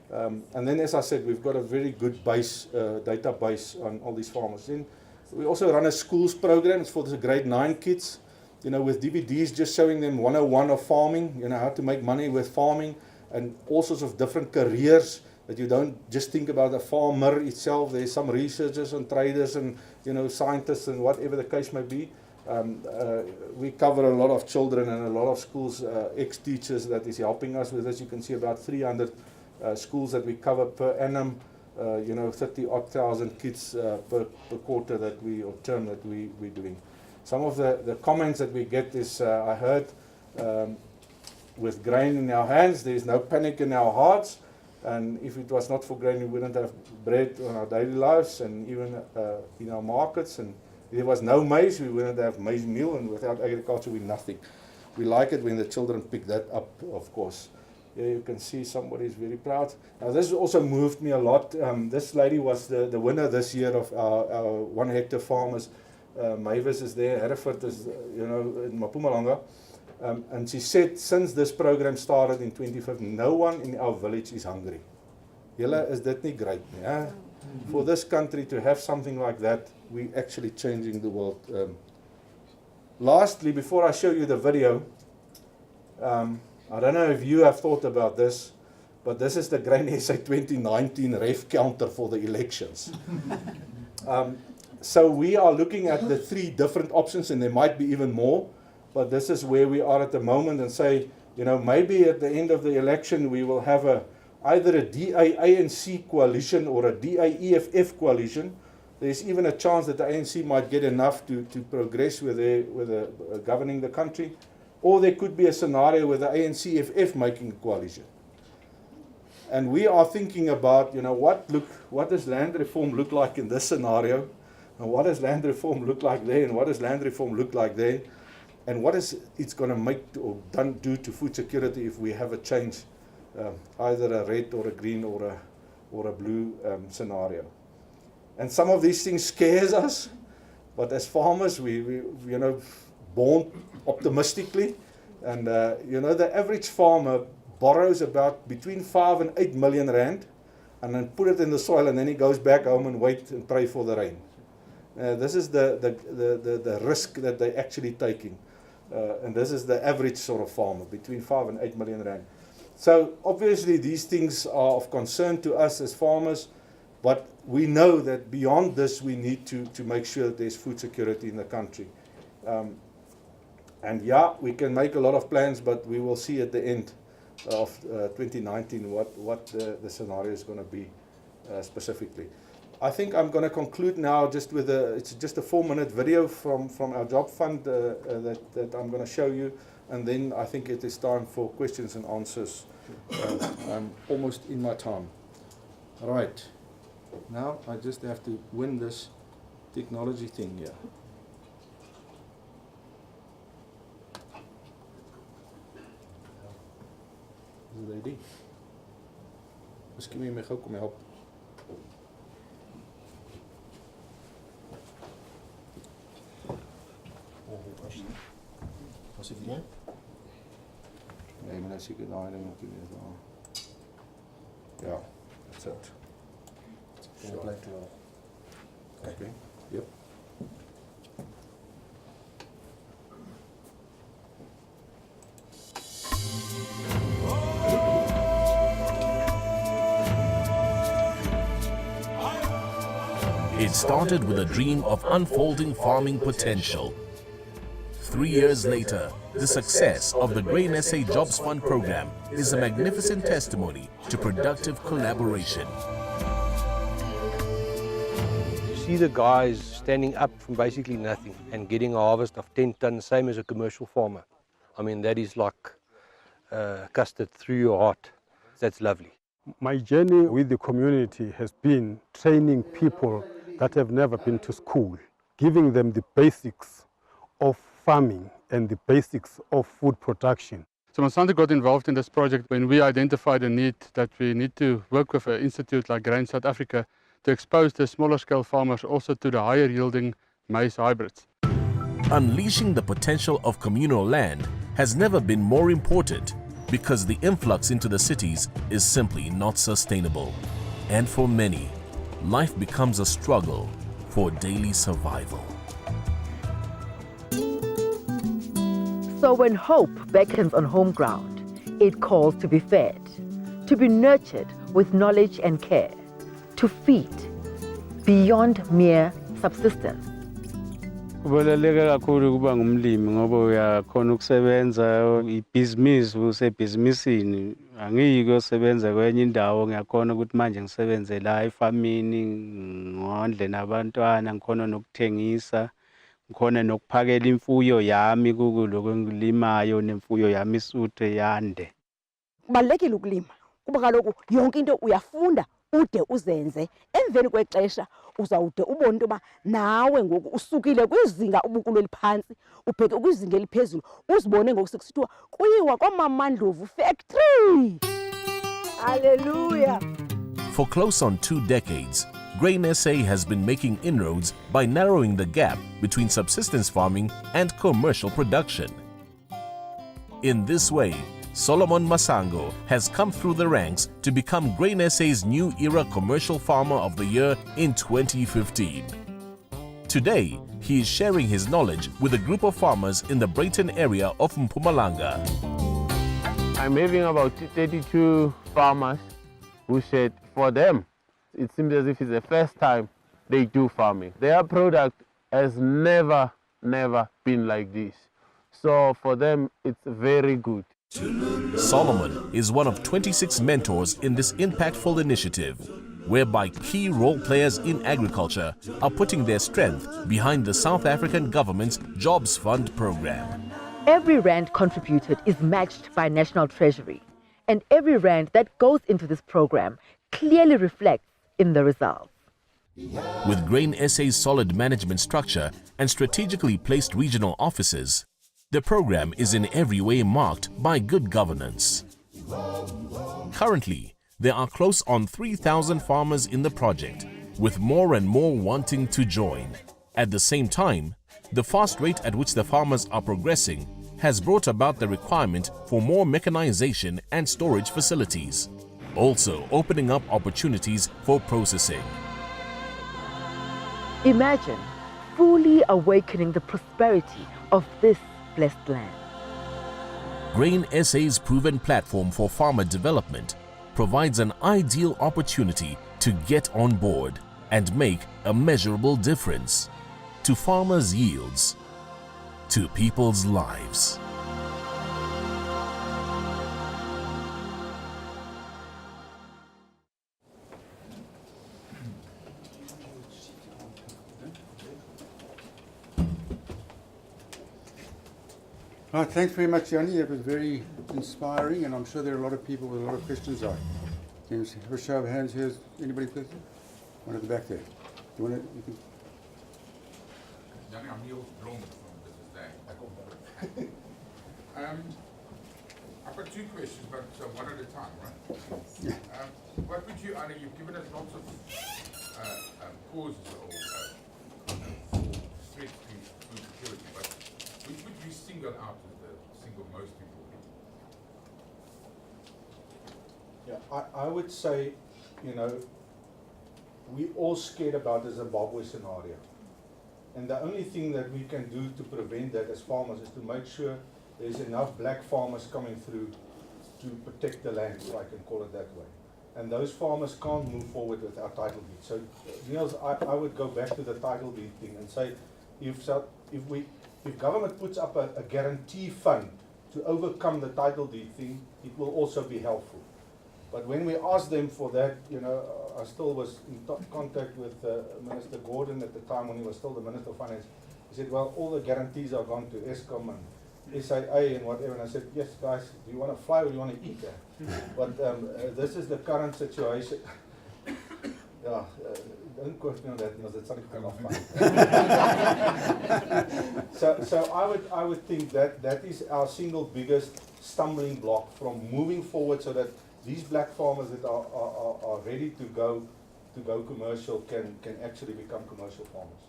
And then, as I said, we've got a very good base, database on all these farmers. Then we also run a schools program for the grade 9 kids, you know, with DVDs just showing them 101 of farming, you know, how to make money with farming, and all sorts of different careers, that you don't just think about the farmer itself. There's some researchers and traders and, you know, scientists and whatever the case may be. We cover a lot of children and a lot of schools, ex-teachers that is helping us with this. You can see about 300 schools that we cover per annum, you know, 30,000 kids per quarter that we, or term that we're doing. Some of the comments that we get is, I heard, with grain in our hands, there's no panic in our hearts. And if it was not for grain, we wouldn't have bread on our daily lives and even in our markets. And if there was no maize, we wouldn't have maize meal. And without agriculture, we're nothing. We like it when the children pick that up, of course. Here you can see somebody is very proud. Now, this also moved me a lot. This lady was the winner this year of our 1 hectare farmers. Mavis is there, Hereford is, you know, in Mpumalanga. And she said, since this program started in 2015, no one in our village is hungry. Julle, is dit nie great nie, hè? For this country to have something like that, we're actually changing the world. Lastly, before I show you the video, I don't know if you have thought about this, but this is the Grain SA 2019 ref counter for the elections. So we are looking at the 3 different options, and there might be even more. But this is where we are at the moment, and say, you know, maybe at the end of the election we will have either a DA-ANC coalition or a DA-EFF coalition. There's even a chance that the ANC might get enough to progress with governing the country. Or there could be a scenario with the ANC-FF making a coalition. And we are thinking about, you know, what does land reform look like in this scenario? And what does land reform look like there? And what does land reform look like there? And what is it's going to make or do to food security if we have a change, either a red or a green or a blue scenario. And some of these things scares us, but as farmers, we you know, born optimistically. And you know, the average farmer borrows about between 5 and 8 million rand, and then put it in the soil, and then he goes back home and wait and pray for the rain. This is the risk that they're actually taking. And this is the average sort of farmer, between 5 and 8 million rand. So obviously these things are of concern to us as farmers, but we know that beyond this we need to make sure that there's food security in the country. And yeah, we can make a lot of plans, but we will see at the end of 2019 what the scenario is going to be specifically. I think I'm going to conclude now just with it's just a 4-minute video from our job fund that I'm going to show you. and then I think it is time for questions and answers. I'm almost in my time. Right, now I just have to win this technology thing here. Is it ready? Miskien moet jy my gou kom help. Was het nie? Nee, maar dan seker daai ding moet wees daar. Ja, that's it. Dit bly klaar. Okay. Yep. It started with a dream of unfolding farming potential. 3 years later, the success of the Grain SA Jobs Fund program is a magnificent testimony to productive collaboration. See the guys standing up from basically nothing and getting a harvest of 10 tons, same as a commercial farmer. I mean, that is like custard through your heart. That's lovely. My journey with the community has been training people that have never been to school, giving them the basics of farming and the basics of food production. So Monsanto got involved in this project when we identified a need that we need to work with an institute like Grain South Africa to expose the smaller scale farmers also to the higher yielding maize hybrids. Unleashing the potential of communal land has never been more important because the influx into the cities is simply not sustainable. And for many, life becomes a struggle for daily survival. So when hope beckons on home ground, it calls to be fed, to be nurtured with knowledge and care, to feed beyond mere subsistence. Kubaluleke kakhulu ukuba ngumlimi ngoba uyakhona ukusebenza ibhizinisi usebhizinisini. Angiyike usebenza kwenye indawo, ngiyakhona ukuthi manje ngisebenze la efamini, ngondle nabantwana, ngikhona nokuthengisa, ngikhona nokuphakela imfuyo yami kuloko engilimayo nemfuyo yami isuthe yande. Kubalulekile ukulima kuba kaloku yonke into uyafunda ude uzenze, emveni kwexesha uzawude ubone into yoba nawe ngoku usukile kwizinga ubukulo eliphansi ubheke kwizinga eliphezulu, uzibone ngoku sekusithiwa kuyiwa kwamamandlovu factory. Hallelujah. For close on 2 decades, Grain SA has been making inroads by narrowing the gap between subsistence farming and commercial production. In this way, Solomon Masango has come through the ranks to become Grain SA's New Era Commercial Farmer of the Year in 2015. Today, he is sharing his knowledge with a group of farmers in the Breyton area of Mpumalanga. I'm having about 32 farmers who said for them, it seems as if it's the first time they do farming. Their product has never been like this. So for them, it's very good. Solomon is one of 26 mentors in this impactful initiative, whereby key role players in agriculture are putting their strength behind the South African government's Jobs Fund program. Every rand contributed is matched by National Treasury, and every rand that goes into this program clearly reflects in the results. With Grain SA's solid management structure and strategically placed regional offices, the program is in every way marked by good governance. Currently, there are close on 3,000 farmers in the project, with more and more wanting to join. At the same time, the fast rate at which the farmers are progressing has brought about the requirement for more mechanization and storage facilities, also opening up opportunities for processing. Imagine fully awakening the prosperity of this blessed land. Grain SA's proven platform for farmer development provides an ideal opportunity to get on board and make a measurable difference to farmers' yields, to people's lives. Right, thanks very much, Jannie. It was very inspiring, and I'm sure there are a lot of people with a lot of questions on. Can you have a show of hands here? Is anybody please? One at the back there. Do you want to? You can. Jannie, I'm Neil Blom from Business Day. I've got two questions, but one at a time, right? Yeah. What would you, I know you've given us lots of causes or threats to food security, but which would you single out as the single most important? Yeah, I would say, you know, we all scared about the Zimbabwe scenario. And the only thing that we can do to prevent that as farmers is to make sure there's enough black farmers coming through to protect the land, if I can call it that way. And those farmers can't move forward without title deed. So, Niels, I would go back to the title deed thing and say, if government puts up a guarantee fund to overcome the title deed thing, it will also be helpful. But when we asked them for that, you know, I still was in contact with Minister Gordon at the time when he was still the Minister of Finance. He said, well, all the guarantees are gone to Eskom and SIA and whatever. And I said, yes, guys, do you want to fly or do you want to eat that? But this is the current situation. Yeah, don't quote me on that because it's something not fun. So I would think that is our single biggest stumbling block from moving forward, so that these black farmers that are ready to go commercial can actually become commercial farmers.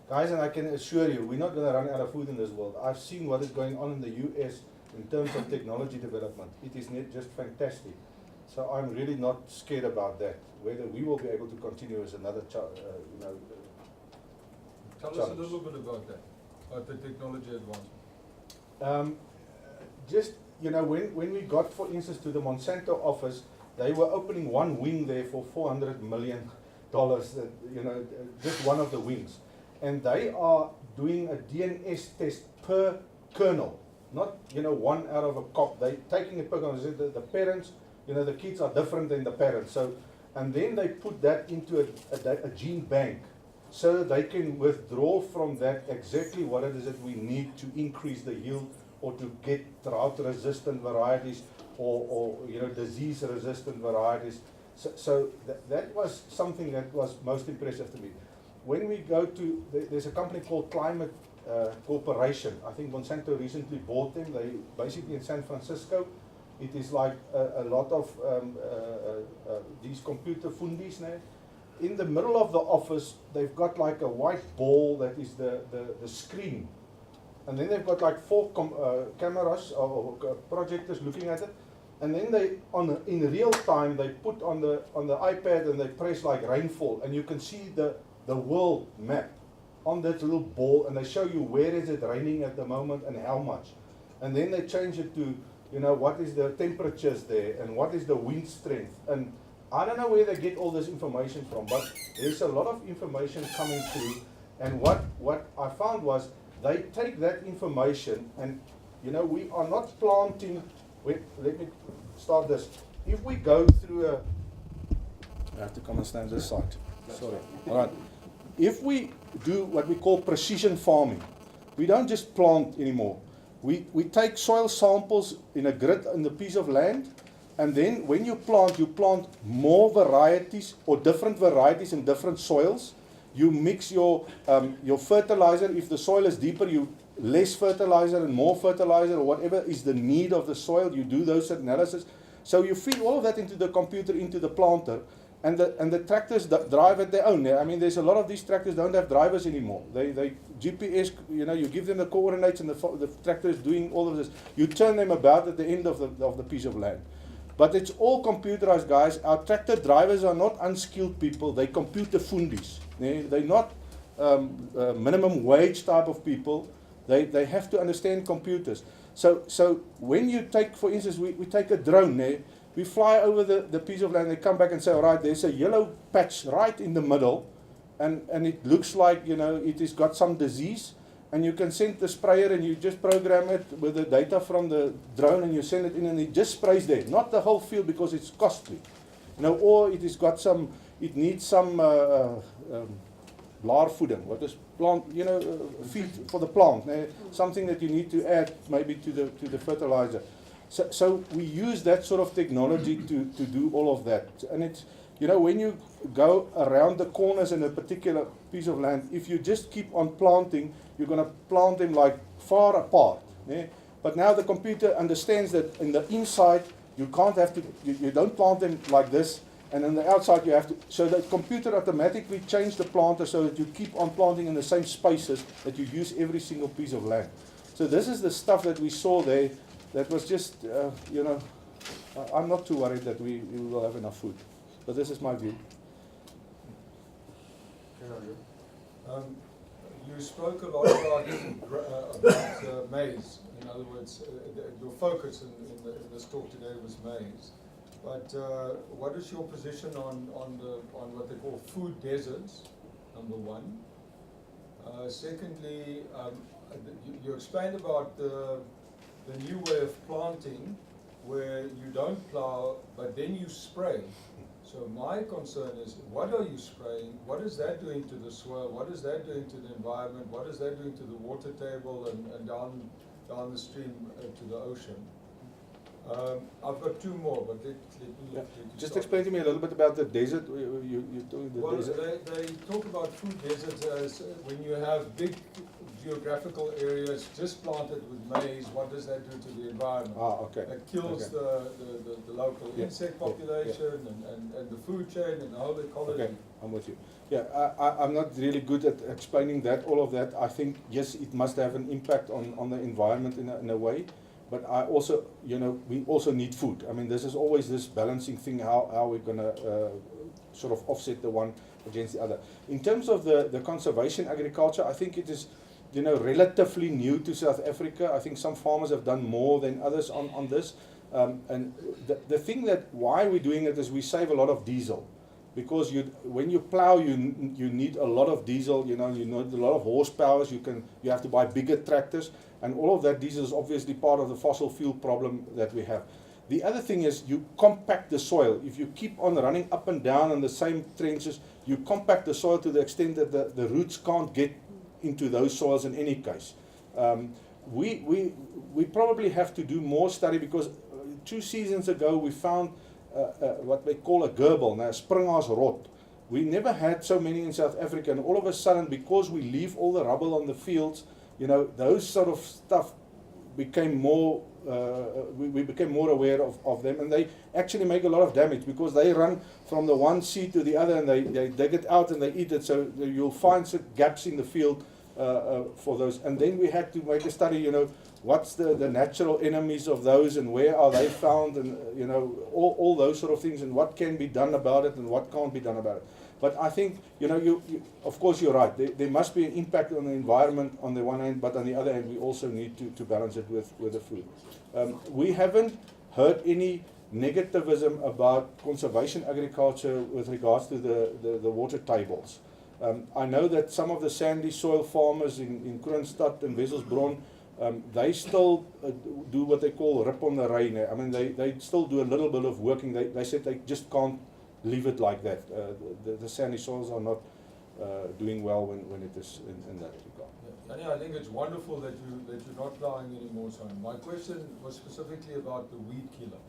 Guys, and I can assure you, we're not going to run out of food in this world. I've seen what is going on in the US in terms of technology development. It is just fantastic. So I'm really not scared about that. Whether we will be able to continue is another Tell us a little bit about that, about the technology advancement. Just, you know, when we got, for instance, to the Monsanto office, they were opening one wing there for $400 million, you know, just one of the wings. And they are doing a DNS test per kernel, not, you know, one out of a crop. They're taking it per kernel. The parents, you know, the kids are different than the parents. So, and then they put that into a gene bank so they can withdraw from that exactly what it is that we need to increase the yield or to get drought-resistant varieties or you know, disease-resistant varieties. So that was something that was most impressive to me. When we go to, there's a company called Climate Corporation. I think Monsanto recently bought them. They basically in San Francisco. It is like a lot of these computer fundies now. In the middle of the office, they've got like a white ball that is the screen. And then they've got like 4 cameras or projectors looking at it. And then they, in real time, they put on the iPad and they press like rainfall. And you can see the world map on that little ball. And they show you where is it raining at the moment and how much. And then they change it to, you know, what is the temperatures there and what is the wind strength. And I don't know where they get all this information from, but there's a lot of information coming through. And what I found was they take that information and, you know, we are not planting. Let me start this. If we go through I have to come and stand this side. Sorry. All right. If we do what we call precision farming, we don't just plant anymore. We take soil samples in a grid in the piece of land, and then when you plant more varieties or different varieties in different soils. You mix your fertilizer. If the soil is deeper, you less fertilizer and more fertilizer, or whatever is the need of the soil. You do those analysis. So you feed all of that into the computer, into the planter, and the tractors drive at their own. I mean, there's a lot of these tractors don't have drivers anymore. They GPS, you know, you give them the coordinates, and the tractor is doing all of this. You turn them about at the end of the piece of land. But it's all computerized, guys. Our tractor drivers are not unskilled people. They computer fundies. They're not minimum wage type of people. They have to understand computers. So when you take, for instance, we take a drone there, we fly over the piece of land, they come back and say, all right, there's a yellow patch right in the middle, and it looks like, you know, it has got some disease, and you can send the sprayer and you just program it with the data from the drone and you send it in and it just sprays there. Not the whole field because it's costly. You know, or it has got some, it needs some blaarvoeding, what is plant, feed for the plant, something that you need to add maybe to the fertilizer. So we use that sort of technology to do all of that. And it's, when you go around the corners in a particular piece of land, if you just keep on planting, you're going to plant them like far apart. But now the computer understands that in the inside, you can't have to, you don't plant them like this, and on the outside you have to, so the computer automatically changes the planter so that you keep on planting in the same spaces that you use every single piece of land. So this is the stuff that we saw there that was just, I'm not too worried that we will have enough food. But this is my view. You spoke a lot about maize. In other words, your focus in this talk today was maize. But what is your position on what they call food deserts, number one? Secondly, you explained about the new way of planting where you don't plow, but then you spray. So my concern is, what are you spraying? What is that doing to the soil? What is that doing to the environment? What is that doing to the water table and down the stream to the ocean? I've got two more, but let me just explain to me a little bit about the desert. You told the desert. They talk about food deserts as when you have big geographical areas just planted with maize. What does that do to the environment? Okay. It kills the local insect population and the food chain and the whole ecology. Okay, I'm with you. Yeah, I'm not really good at explaining that, all of that. I think, yes, it must have an impact on the environment in a way. But I also, we also need food. I mean, this is always this balancing thing, how we're going to sort of offset the one against the other. In terms of the conservation agriculture, I think it is, relatively new to South Africa. I think some farmers have done more than others on this. And the thing why we're doing it is we save a lot of diesel. Because when you plow, you need a lot of diesel, you need a lot of horsepower. You have to buy bigger tractors. And all of that diesel is obviously part of the fossil fuel problem that we have. The other thing is you compact the soil. If you keep on running up and down in the same trenches, you compact the soil to the extent that the roots can't get into those soils in any case. We probably have to do more study because 2 seasons ago we found what they call a gerbil, now springersrot. We never had so many in South Africa, and all of a sudden, because we leave all the rubble on the fields, those sort of stuff became more, we became more aware of them, and they actually make a lot of damage because they run from the one seed to the other and they dig it out and they eat it, so you'll find some gaps in the field for those. And then we had to make a study, what's the natural enemies of those and where are they found, and all those sort of things, and what can be done about it and what can't be done about it. But I think, of course you're right, there must be an impact on the environment on the one hand, but on the other hand we also need to balance it with the food. We haven't heard any negativism about conservation agriculture with regards to the water tables. I know that some of the sandy soil farmers in Kroonstad and Wesselsbron, they still do what they call rip on the rain. I mean, they still do a little bit of working. They said they just can't leave it like that. The sandy soils are not doing well when it is in that regard. Jannie, I think it's wonderful that you're not plowing anymore. So my question was specifically about the weed killer.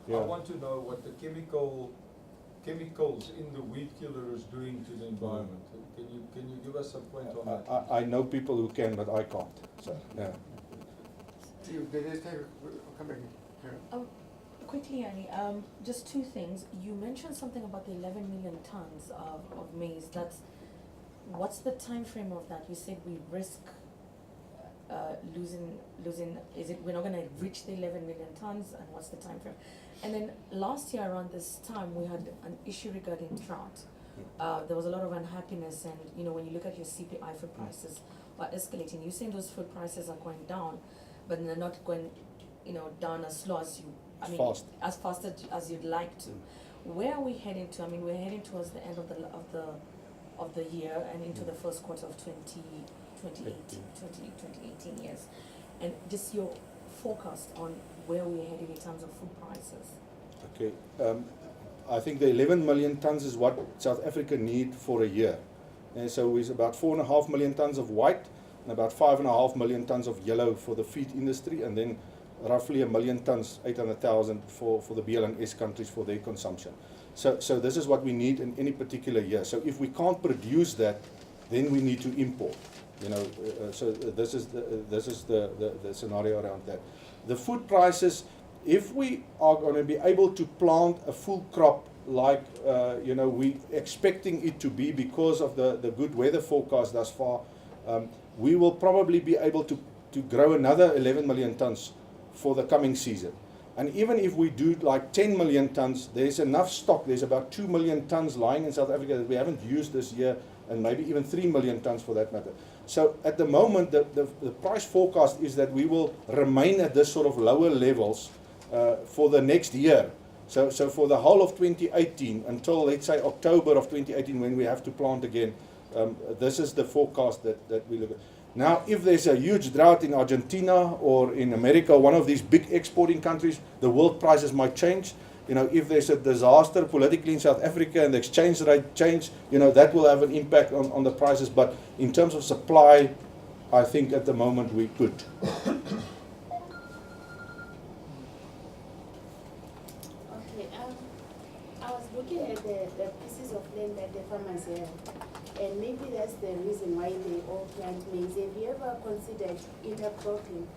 Yeah. I want to know what the chemicals in the weed killer is doing to the environment. Can you give us a point on that? I know people who can, but I can't. So yeah. Come back here. Quickly, Annie, just 2 things. You mentioned something about the 11 million tons of maize. What's the time frame of that? You said we risk losing. Is it we're not going to reach the 11 million tons? And what's the time frame? And then last year around this time, we had an issue regarding drought. There was a lot of unhappiness, and when you look at your CPI, food prices are escalating. You're saying those food prices are going down, but they're not going, down as slow as as fast as you'd like to. Where are we heading to? I mean, we're heading towards the end of the year and into the first quarter of 2018 years, and just your forecast on where we're heading in terms of food prices. Okay, I think the 11 million tons is what South Africa need for a year. And so it's about 4.5 million tons of white and about 5.5 million tons of yellow for the feed industry, and then roughly 1 million tons, 800,000 for the BLNS countries for their consumption. So this is what we need in any particular year. So if we can't produce that, then we need to import. You know, so this is the scenario around that. The food prices, if we are going to be able to plant a full crop like you know, we expecting it to be because of the good weather forecast thus far, we will probably be able to grow another 11 million tons for the coming season. And even if we do like 10 million tons, there's enough stock. There's about 2 million tons lying in South Africa that we haven't used this year, and maybe even 3 million tons for that matter. So at the moment, the price forecast is that we will remain at this sort of lower levels for the next year. So for the whole of 2018 until, let's say, October of 2018, when we have to plant again, this is the forecast that we look at. Now, if there's a huge drought in Argentina or in America, one of these big exporting countries, the world prices might change. You know, if there's a disaster politically in South Africa and the exchange rate change, you know, that will have an impact on the prices. But in terms of supply, I think at the moment we could. Okay, I was looking at the pieces of land that the farmers have, and maybe that's the reason why they all plant maize. Have you ever considered intercropping?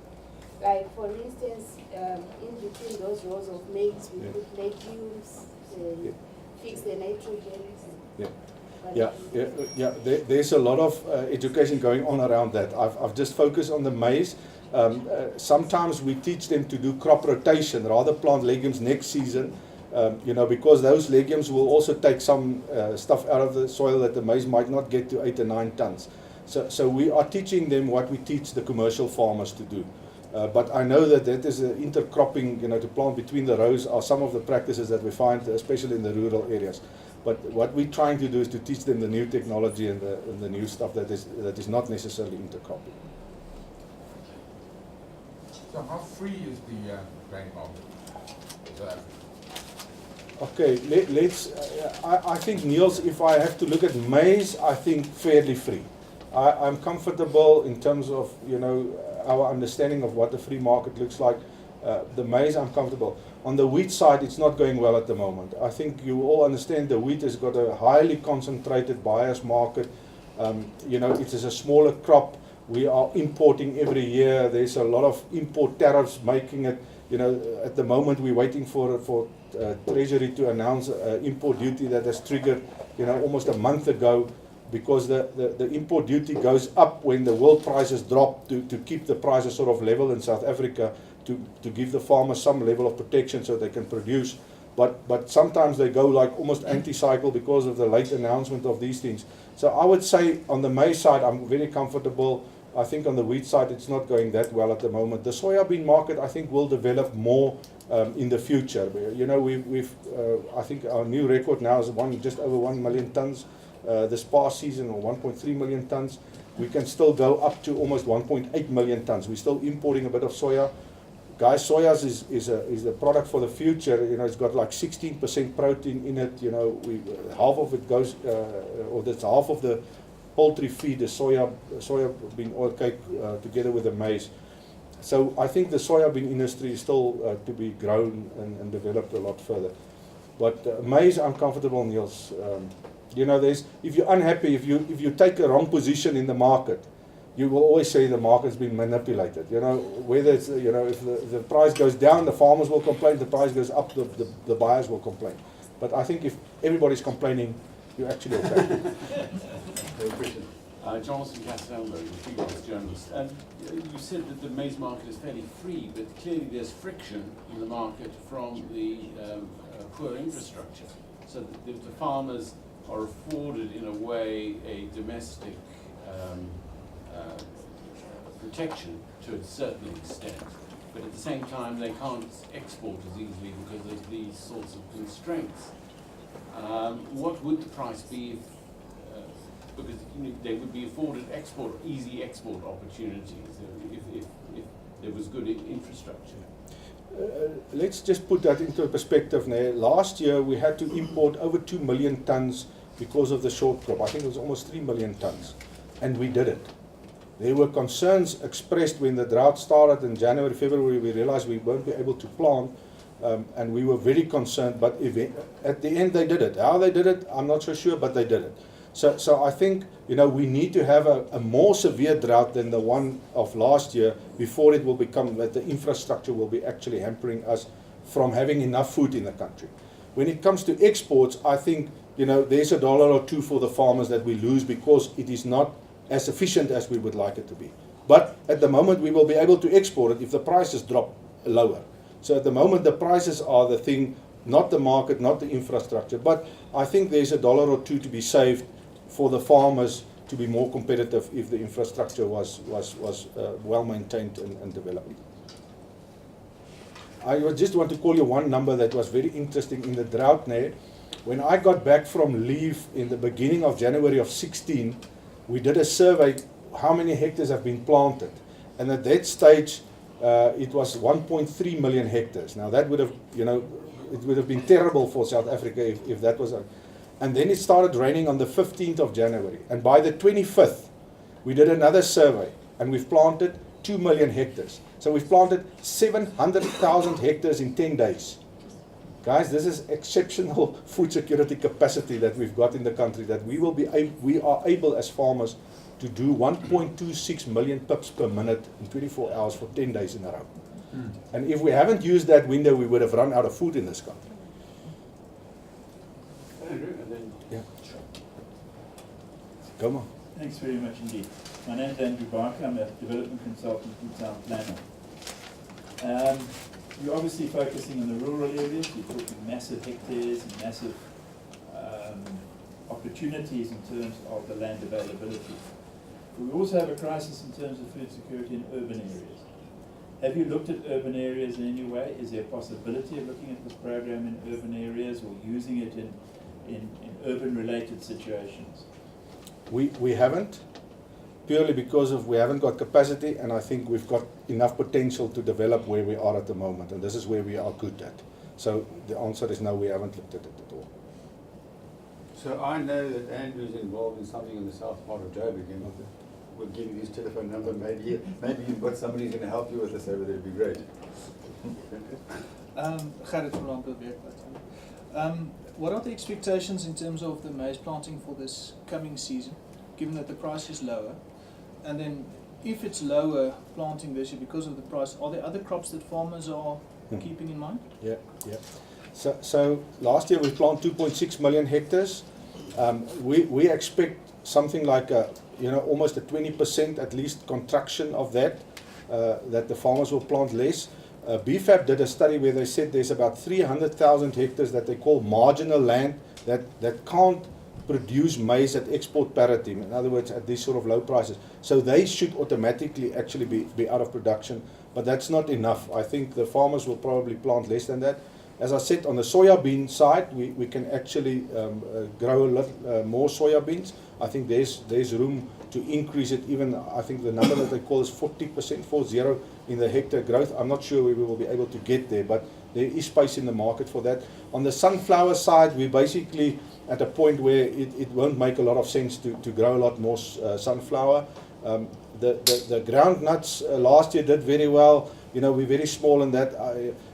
Like, for instance, in between those rows of maize, we put legumes, fix the nitrogen. There's a lot of education going on around that. I've just focused on the maize. Sometimes we teach them to do crop rotation, rather plant legumes next season, you know, because those legumes will also take some stuff out of the soil that the maize might not get to 8 or 9 tons. So we are teaching them what we teach the commercial farmers to do. But I know that is intercropping, you know, to plant between the rows are some of the practices that we find, especially in the rural areas. But what we're trying to do is to teach them the new technology and the new stuff that is not necessarily intercropping. So how free is the grain market? Okay, let's. I think, Niels, if I have to look at maize, I think fairly free. I'm comfortable in terms of, you know, our understanding of what the free market looks like. The maize, I'm comfortable. On the wheat side, it's not going well at the moment. I think you all understand the wheat has got a highly concentrated buyer's market. You know, it is a smaller crop. We are importing every year. There's a lot of import tariffs making it, you know, at the moment we're waiting for Treasury to announce import duty that has triggered, you know, almost a month ago, because the import duty goes up when the world prices drop to keep the prices sort of level in South Africa, to give the farmers some level of protection so they can produce. But sometimes they go like almost anti-cycle because of the late announcement of these things. So I would say on the maize side, I'm very comfortable. I think on the wheat side, it's not going that well at the moment. The soybean market, I think, will develop more in the future. You know, I think our new record now is just over 1 million tons. This past season, or 1.3 million tons. We can still go up to almost 1.8 million tons. We're still importing a bit of soya. Guys, soya is a product for the future. You know, it's got like 16% protein in it. You know, half of it goes, or that's half of the poultry feed is soya bean oil cake together with the maize. So I think the soybean industry is still to be grown and developed a lot further. But maize, I'm comfortable, Niels. You know, if you're unhappy, if you take a wrong position in the market, you will always say the market's been manipulated. You know, whether it's, you know, if the price goes down, the farmers will complain. The price goes up, the buyers will complain. But I think if everybody's complaining, you're actually okay. Jonathan Castello, the freelance journalist. You said that the maize market is fairly free, but clearly there's friction in the market from the poor infrastructure. So the farmers are afforded, in a way, a domestic protection to a certain extent, but at the same time they can't export as easily because of these sorts of constraints. What would the price be if, because they would be afforded easy export opportunities if there was good infrastructure? Let's just put that into perspective now. Last year we had to import over 2 million tons because of the short crop. I think it was almost 3 million tons, and we did it. There were concerns expressed when the drought started in January, February. We realized we won't be able to plant, and we were very concerned, but at the end they did it. How they did it, I'm not so sure, but they did it. So I think, you know, we need to have a more severe drought than the one of last year before it will become that the infrastructure will be actually hampering us from having enough food in the country. When it comes to exports, I think, you know, there's $1 or $2 for the farmers that we lose because it is not as efficient as we would like it to be. But at the moment we will be able to export it if the prices drop lower. So at the moment the prices are the thing, not the market, not the infrastructure. But I think there's $1 or $2 to be saved for the farmers to be more competitive if the infrastructure was well maintained and developed. I just want to call you one number that was very interesting in the drought there. When I got back from leave in the beginning of January of 16, we did a survey how many hectares have been planted. And at that stage, it was 1.3 million hectares. Now that would have, you know, it would have been terrible for South Africa if that was. And then it started raining on the 15th of January. And by the 25th, we did another survey and we've planted 2 million hectares. So we've planted 700,000 hectares in 10 days. Guys, this is exceptional food security capacity that we've got in the country, that we are able as farmers to do 1.26 million pips per minute in 24 hours for 10 days in a row. And if we haven't used that window, we would have run out of food in this country. Yeah. Come on. Thanks very much indeed. My name is Andrew Barker. I'm a development consultant from Town Planner. You're obviously focusing on the rural areas. You're talking massive hectares and massive opportunities in terms of the land availability. We also have a crisis in terms of food security in urban areas. Have you looked at urban areas in any way? Is there a possibility of looking at this program in urban areas or using it in urban-related situations? We haven't, purely because we haven't got capacity, and I think we've got enough potential to develop where we are at the moment, and this is where we are good at. So the answer is no, we haven't looked at it at all. So I know that Andrew's involved in something in the south part of Joburg, and we'll give you his telephone number. Maybe you've got somebody who's going to help you with this over there. It'd be great. What are the expectations in terms of the maize planting for this coming season, given that the price is lower? And then if it's lower planting this year because of the price, are there other crops that farmers are keeping in mind? Yeah. So last year we planted 2.6 million hectares. We expect something like almost a 20% at least contraction of that the farmers will plant less. BFAP did a study where they said there's about 300,000 hectares that they call marginal land that can't produce maize at export parity, in other words at these sort of low prices. So they should automatically actually be out of production, but that's not enough. I think the farmers will probably plant less than that. As I said, on the soya bean side, we can actually grow a lot more soya beans. I think there's room to increase it. Even I think the number that they call is 40%, 40 in the hectare growth. I'm not sure we will be able to get there, but there is space in the market for that. On the sunflower side, we're basically at a point where it won't make a lot of sense to grow a lot more sunflower. The groundnuts last year did very well. You know, we're very small in that.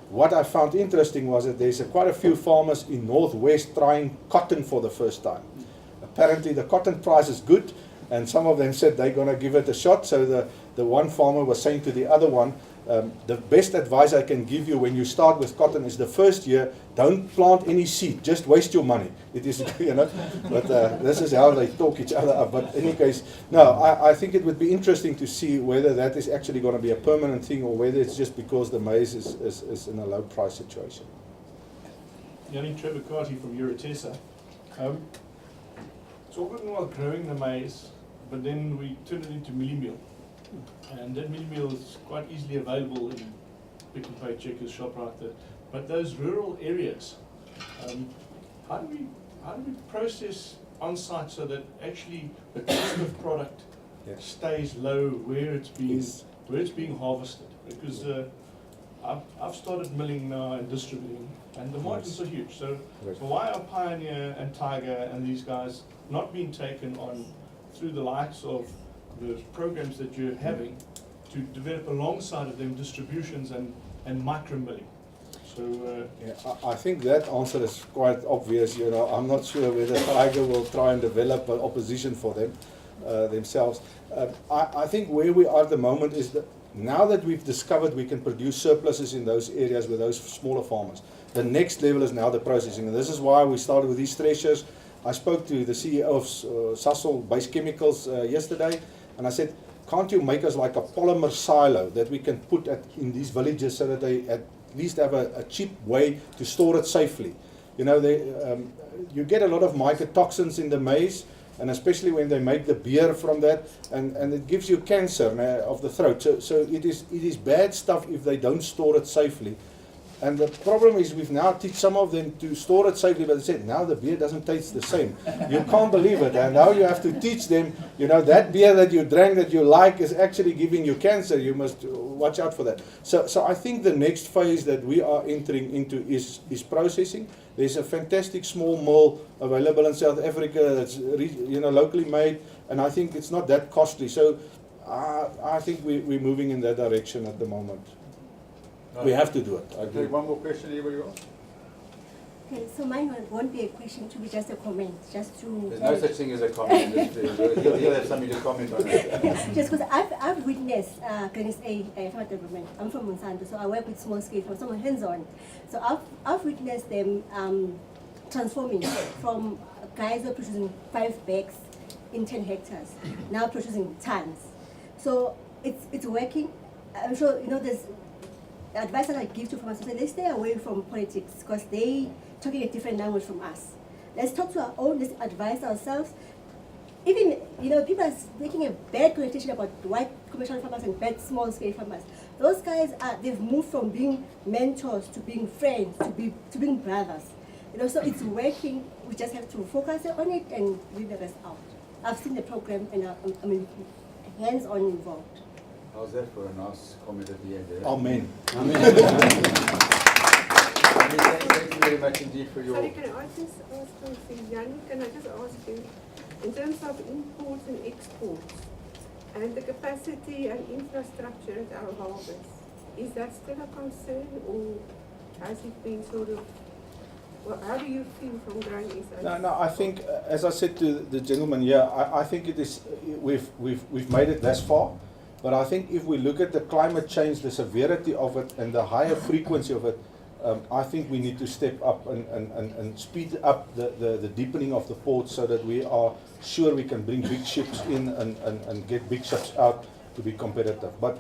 What I found interesting was that there's quite a few farmers in Northwest trying cotton for the first time. Apparently the cotton price is good, and some of them said they're going to give it a shot. So the one farmer was saying to the other one, the best advice I can give you when you start with cotton is the first year, don't plant any seed, just waste your money. It is, but this is how they talk each other up. But in any case, no, I think it would be interesting to see whether that is actually going to be a permanent thing or whether it's just because the maize is in a low price situation. Jannie Trebekati from Eurotessa. It's all good and well growing the maize, but then we turn it into mielie meal. And that mielie meal is quite easily available in Pick n Pay, Checkers, Shoprite. But those rural areas, how do we process on site so that actually the cost of product stays low where it's being harvested? Because I've started milling now and distributing, and the margins are huge. So why are Pioneer and Tiger and these guys not being taken on through the likes of the programs that you're having to develop alongside of them distributions and micro milling? So I think that answer is quite obvious. You know, I'm not sure whether Tiger will try and develop an opposition for them themselves. I think where we are at the moment is that now that we've discovered we can produce surpluses in those areas with those smaller farmers, the next level is now the processing. And this is why we started with these threshers. I spoke to the CEO of Sasol Base Chemicals yesterday, and I said, can't you make us like a polymer silo that we can put in these villages so that they at least have a cheap way to store it safely? You know, you get a lot of mycotoxins in the maize, and especially when they make the beer from that, and it gives you cancer of the throat. So it is bad stuff if they don't store it safely. And the problem is we've now teach some of them to store it safely, but they said now the beer doesn't taste the same. You can't believe it, and now you have to teach them, you know, that beer that you drank that you like is actually giving you cancer. You must watch out for that. So I think the next phase that we are entering into is processing. There's a fantastic small mill available in South Africa that's locally made, and I think it's not that costly. So I think we're moving in that direction at the moment. We have to do it. Okay, one more question, anybody else? Okay, so mine won't be a question, to be just a comment, just to... There's no such thing as a comment. He'll have something to comment on it. Just because I've witnessed Grain SA farm development. I'm from Monsanto, so I work with small scale farms, someone hands-on. So I've witnessed them transforming from guys who are producing 5 bags in 10 hectares, now producing tons. So it's working. I'm sure, you know, there's advice that I give to farmers, let's stay away from politics because they talking a different language from us. Let's talk to our own, let's advise ourselves. Even, you know, people are making a bad connotation about white commercial farmers and bad small scale farmers. Those guys they've moved from being mentors to being friends to being brothers. You know, so it's working. We just have to focus on it and leave the rest out. I've seen the program and I'm hands-on involved. How's that for a nice comment at the end? Amen. Thank you very much indeed for your... Sorry, can I just ask something? Jannie, can I just ask you, in terms of imports and exports, and the capacity and infrastructure at our harvest, is that still a concern, or has it been sort of... Well, how do you feel from Grain SA? No, I think, as I said to the gentleman here, I think it is, we've made it this far. But I think if we look at the climate change, the severity of it, and the higher frequency of it, I think we need to step up and speed up the deepening of the ports so that we are sure we can bring big ships in and get big ships out to be competitive. But,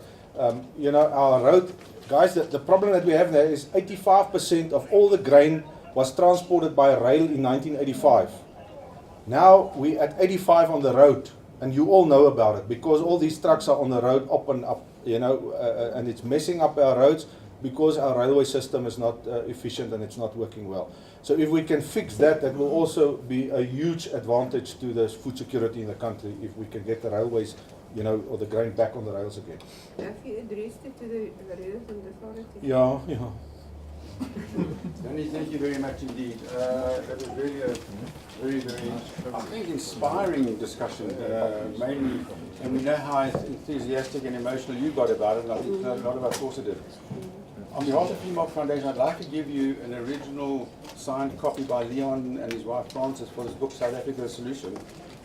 you know, our road, guys, the problem that we have there is 85% of all the grain was transported by rail in 1985. Now we're at 85 on the road. And you all know about it because all these trucks are on the road up and up, you know, and it's messing up our roads because our railway system is not efficient and it's not working well. So if we can fix that, that will also be a huge advantage to the food security in the country if we can get the railways, you know, or the grain back on the rails again. Have you addressed it to the relevant authorities? Yeah. Jannie, thank you very much indeed. That was really a very, I think, inspiring discussion, mainly, and we know how enthusiastic and emotional you got about it, and I think a lot of us also did. On behalf of the FEMOC Foundation, I'd like to give you an original signed copy by Leon and his wife Frances for this book, South Africa's Solution.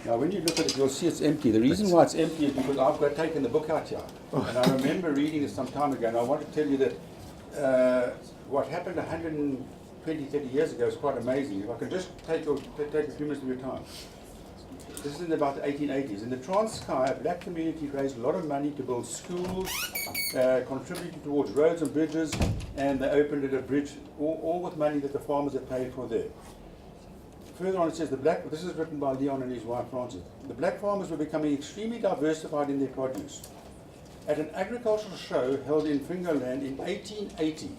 Now, when you look at it, you'll see it's empty. The reason why it's empty is because I've taken the book out here. And I remember reading it some time ago, and I want to tell you that what happened 120, 30 years ago is quite amazing. If I can just take a few minutes of your time. This is in about the 1880s. In the Transkei, a black community raised a lot of money to build schools, contributed towards roads and bridges, and they opened a bridge, all with money that the farmers had paid for there. Further on it says, this is written by Leon and his wife Frances, the black farmers were becoming extremely diversified in their produce. At an agricultural show held in Fingerland in 1880,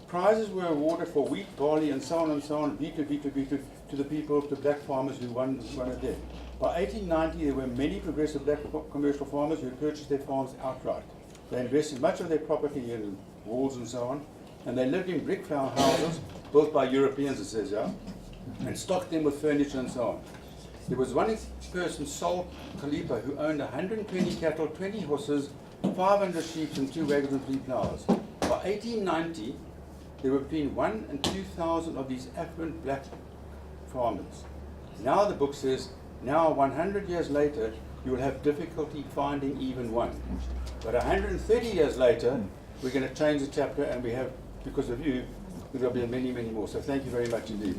prizes were awarded for wheat, barley, and so on, beetle, to the people, to black farmers who won it there. By 1890, there were many progressive black commercial farmers who purchased their farms outright. They invested much of their property in walls and so on. And they lived in brick flower houses built by Europeans, it says here, and stocked them with furniture and so on. There was one person, Sol Kalipa, who owned 120 cattle, 20 horses, 500 sheep and 2 wagons and 3 ploughs. By 1890, there were between 1,000 and 2,000 of these affluent black farmers. Now the book says, now 100 years later, you will have difficulty finding even one. But 130 years later, we're going to change the chapter, and we have, because of you, there will be many, many more. So thank you very much indeed.